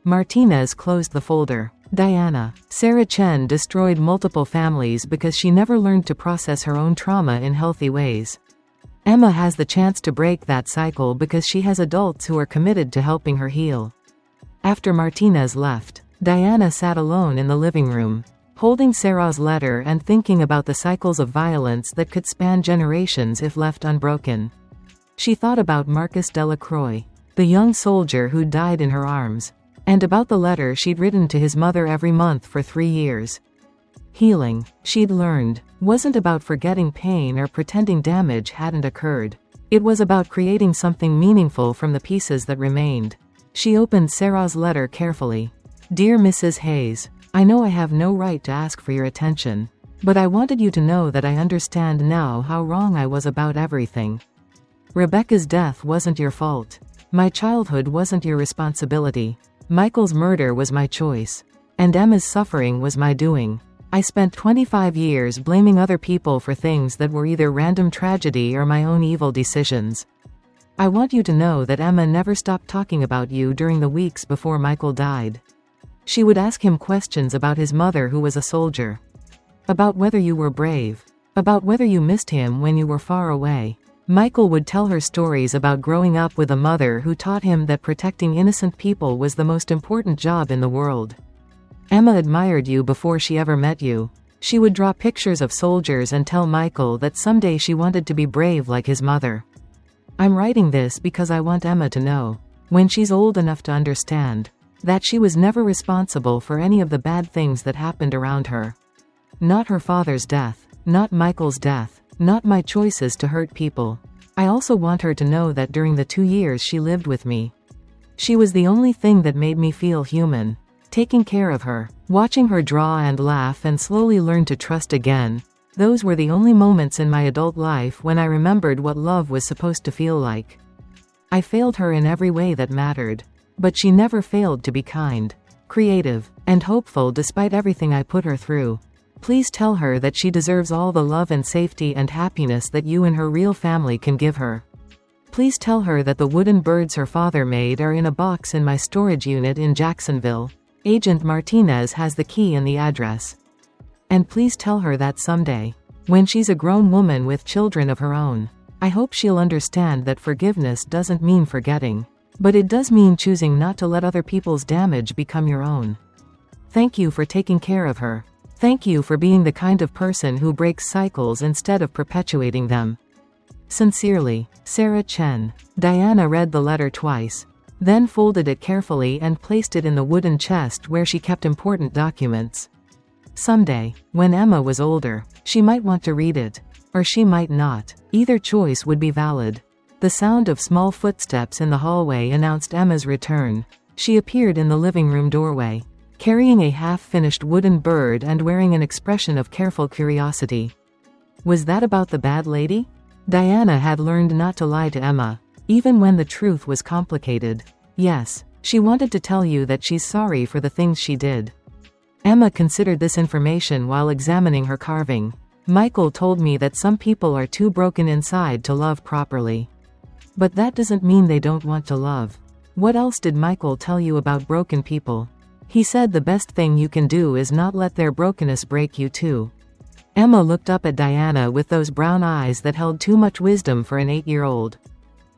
Martinez closed the folder. Diana. Sarah Chen destroyed multiple families because she never learned to process her own trauma in healthy ways. Emma has the chance to break that cycle because she has adults who are committed to helping her heal. After Martinez left, Diana sat alone in the living room, holding Sarah's letter and thinking about the cycles of violence that could span generations if left unbroken. She thought about Marcus Delacroix, the young soldier who died in her arms, and about the letter she'd written to his mother every month for 3 years. Healing, she'd learned, wasn't about forgetting pain or pretending damage hadn't occurred. It was about creating something meaningful from the pieces that remained. She opened Sarah's letter carefully. Dear Mrs. Hayes, I know I have no right to ask for your attention, but I wanted you to know that I understand now how wrong I was about everything. Rebecca's death wasn't your fault. My childhood wasn't your responsibility. Michael's murder was my choice. And Emma's suffering was my doing. I spent 25 years blaming other people for things that were either random tragedy or my own evil decisions. I want you to know that Emma never stopped talking about you during the weeks before Michael died. She would ask him questions about his mother who was a soldier. About whether you were brave. About whether you missed him when you were far away. Michael would tell her stories about growing up with a mother who taught him that protecting innocent people was the most important job in the world. Emma admired you before she ever met you. She would draw pictures of soldiers and tell Michael that someday she wanted to be brave like his mother. I'm writing this because I want Emma to know, when she's old enough to understand, that she was never responsible for any of the bad things that happened around her. Not her father's death, not Michael's death, not my choices to hurt people. I also want her to know that during the 2 years she lived with me, she was the only thing that made me feel human. Taking care of her, watching her draw and laugh and slowly learn to trust again, those were the only moments in my adult life when I remembered what love was supposed to feel like. I failed her in every way that mattered. But she never failed to be kind, creative, and hopeful despite everything I put her through. Please tell her that she deserves all the love and safety and happiness that you and her real family can give her. Please tell her that the wooden birds her father made are in a box in my storage unit in Jacksonville. Agent Martinez has the key and the address. And please tell her that someday, when she's a grown woman with children of her own, I hope she'll understand that forgiveness doesn't mean forgetting. But it does mean choosing not to let other people's damage become your own. Thank you for taking care of her. Thank you for being the kind of person who breaks cycles instead of perpetuating them. Sincerely, Sarah Chen. Diana read the letter twice, then folded it carefully and placed it in the wooden chest where she kept important documents. Someday, when Emma was older, she might want to read it. Or she might not. Either choice would be valid. The sound of small footsteps in the hallway announced Emma's return. She appeared in the living room doorway, carrying a half-finished wooden bird and wearing an expression of careful curiosity. Was that about the bad lady? Diana had learned not to lie to Emma, even when the truth was complicated. Yes, she wanted to tell you that she's sorry for the things she did. Emma considered this information while examining her carving. Michael told me that some people are too broken inside to love properly. But that doesn't mean they don't want to love. What else did Michael tell you about broken people? He said the best thing you can do is not let their brokenness break you too. Emma looked up at Diana with those brown eyes that held too much wisdom for an 8-year-old.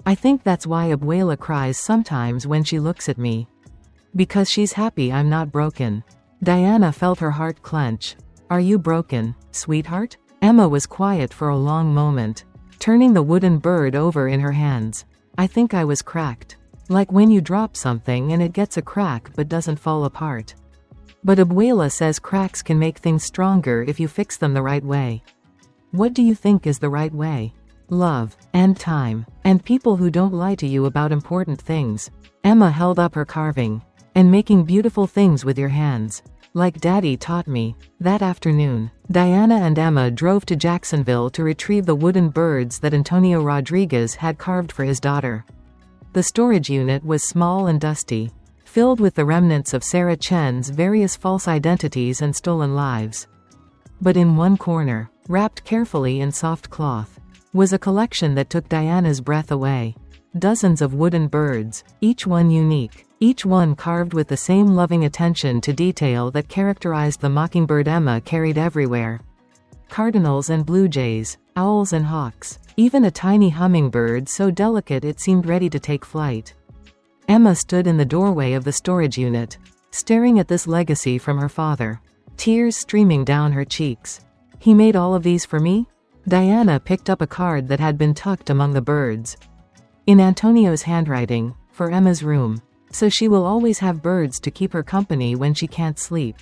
I think that's why Abuela cries sometimes when she looks at me. Because she's happy I'm not broken. Diana felt her heart clench. Are you broken, sweetheart? Emma was quiet for a long moment, turning the wooden bird over in her hands. I think I was cracked. Like when you drop something and it gets a crack but doesn't fall apart. But Abuela says cracks can make things stronger if you fix them the right way. What do you think is the right way? Love, and time, and people who don't lie to you about important things. Emma held up her carving. And making beautiful things with your hands. Like Daddy taught me. That afternoon, Diana and Emma drove to Jacksonville to retrieve the wooden birds that Antonio Rodriguez had carved for his daughter. The storage unit was small and dusty, filled with the remnants of Sarah Chen's various false identities and stolen lives. But in one corner, wrapped carefully in soft cloth, was a collection that took Diana's breath away. Dozens of wooden birds, each one unique, each one carved with the same loving attention to detail that characterized the mockingbird Emma carried everywhere. Cardinals and blue jays, owls and hawks, even a tiny hummingbird so delicate it seemed ready to take flight. Emma stood in the doorway of the storage unit, staring at this legacy from her father, tears streaming down her cheeks. "He made all of these for me?" Diana picked up a card that had been tucked among the birds. "In Antonio's handwriting, for Emma's room. So she will always have birds to keep her company when she can't sleep."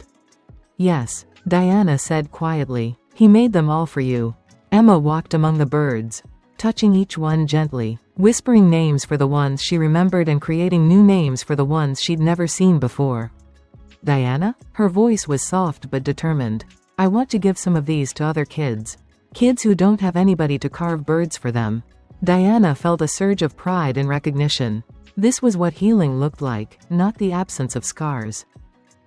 "Yes," Diana said quietly. "He made them all for you." Emma walked among the birds, touching each one gently, whispering names for the ones she remembered and creating new names for the ones she'd never seen before. "Diana?" Her voice was soft but determined. "I want to give some of these to other kids. Kids who don't have anybody to carve birds for them." Diana felt a surge of pride and recognition. This was what healing looked like, not the absence of scars,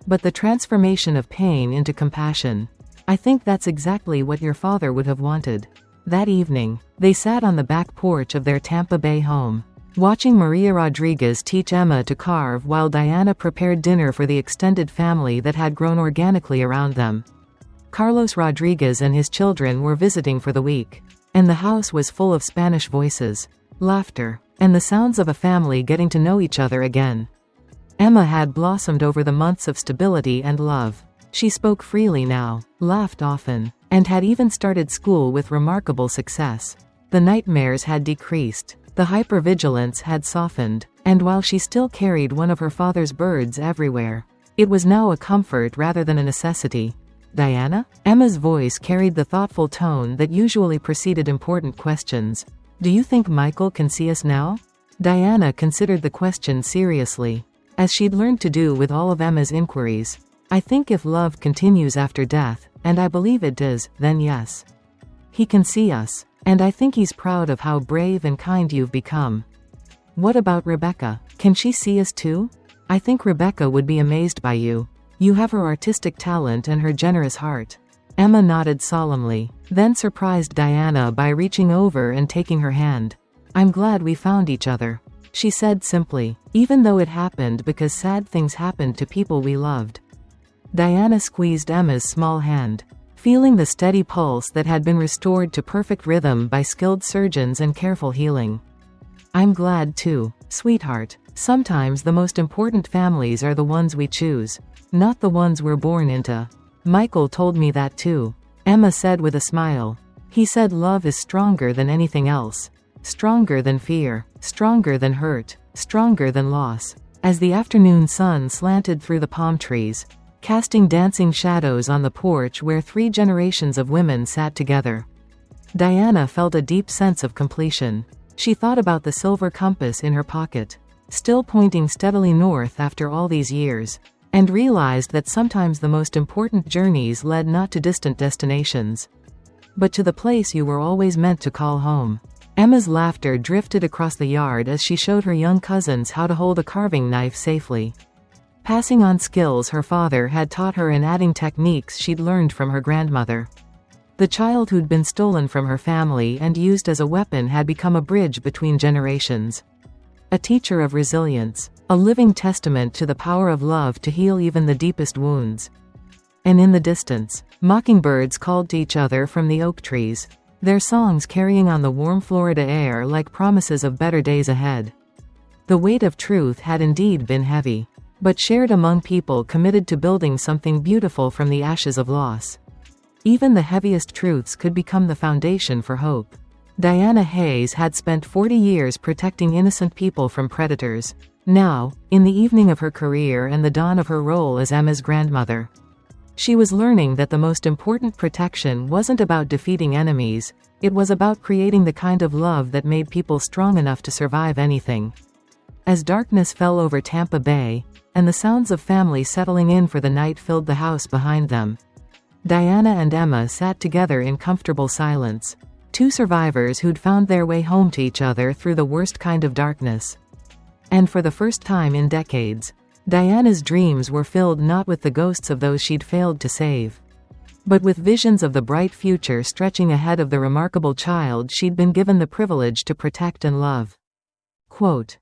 but the transformation of pain into compassion. "I think that's exactly what your father would have wanted." That evening, they sat on the back porch of their Tampa Bay home, watching Maria Rodriguez teach Emma to carve while Diana prepared dinner for the extended family that had grown organically around them. Carlos Rodriguez and his children were visiting for the week, and the house was full of Spanish voices, laughter, and the sounds of a family getting to know each other again. Emma had blossomed over the months of stability and love. She spoke freely now, laughed often, and had even started school with remarkable success. The nightmares had decreased, the hypervigilance had softened, and while she still carried one of her father's birds everywhere, it was now a comfort rather than a necessity. "Diana?" Emma's voice carried the thoughtful tone that usually preceded important questions. "Do you think Michael can see us now?" Diana considered the question seriously, as she'd learned to do with all of Emma's inquiries. "I think if love continues after death, and I believe it does, then yes. He can see us, and I think he's proud of how brave and kind you've become." "What about Rebecca? Can she see us too?" "I think Rebecca would be amazed by you. You have her artistic talent and her generous heart." Emma nodded solemnly, then surprised Diana by reaching over and taking her hand. "I'm glad we found each other," she said simply, "even though it happened because sad things happened to people we loved." Diana squeezed Emma's small hand, feeling the steady pulse that had been restored to perfect rhythm by skilled surgeons and careful healing. "I'm glad too, sweetheart. Sometimes the most important families are the ones we choose, not the ones we're born into. Michael told me that too," Emma said with a smile. "He said love is stronger than anything else. Stronger than fear, stronger than hurt, stronger than loss." As the afternoon sun slanted through the palm trees, casting dancing shadows on the porch where 3 generations of women sat together, Diana felt a deep sense of completion. She thought about the silver compass in her pocket, still pointing steadily north after all these years, and realized that sometimes the most important journeys led not to distant destinations, but to the place you were always meant to call home. Emma's laughter drifted across the yard as she showed her young cousins how to hold a carving knife safely, passing on skills her father had taught her and adding techniques she'd learned from her grandmother. The child who'd been stolen from her family and used as a weapon had become a bridge between generations. A teacher of resilience, a living testament to the power of love to heal even the deepest wounds. And in the distance, mockingbirds called to each other from the oak trees, their songs carrying on the warm Florida air like promises of better days ahead. The weight of truth had indeed been heavy, but shared among people committed to building something beautiful from the ashes of loss. Even the heaviest truths could become the foundation for hope. Diana Hayes had spent 40 years protecting innocent people from predators. Now, in the evening of her career and the dawn of her role as Emma's grandmother, she was learning that the most important protection wasn't about defeating enemies, it was about creating the kind of love that made people strong enough to survive anything. As darkness fell over Tampa Bay, and the sounds of family settling in for the night filled the house behind them, Diana and Emma sat together in comfortable silence. 2 survivors who'd found their way home to each other through the worst kind of darkness. And for the first time in decades, Diana's dreams were filled not with the ghosts of those she'd failed to save, but with visions of the bright future stretching ahead of the remarkable child she'd been given the privilege to protect and love. Quote,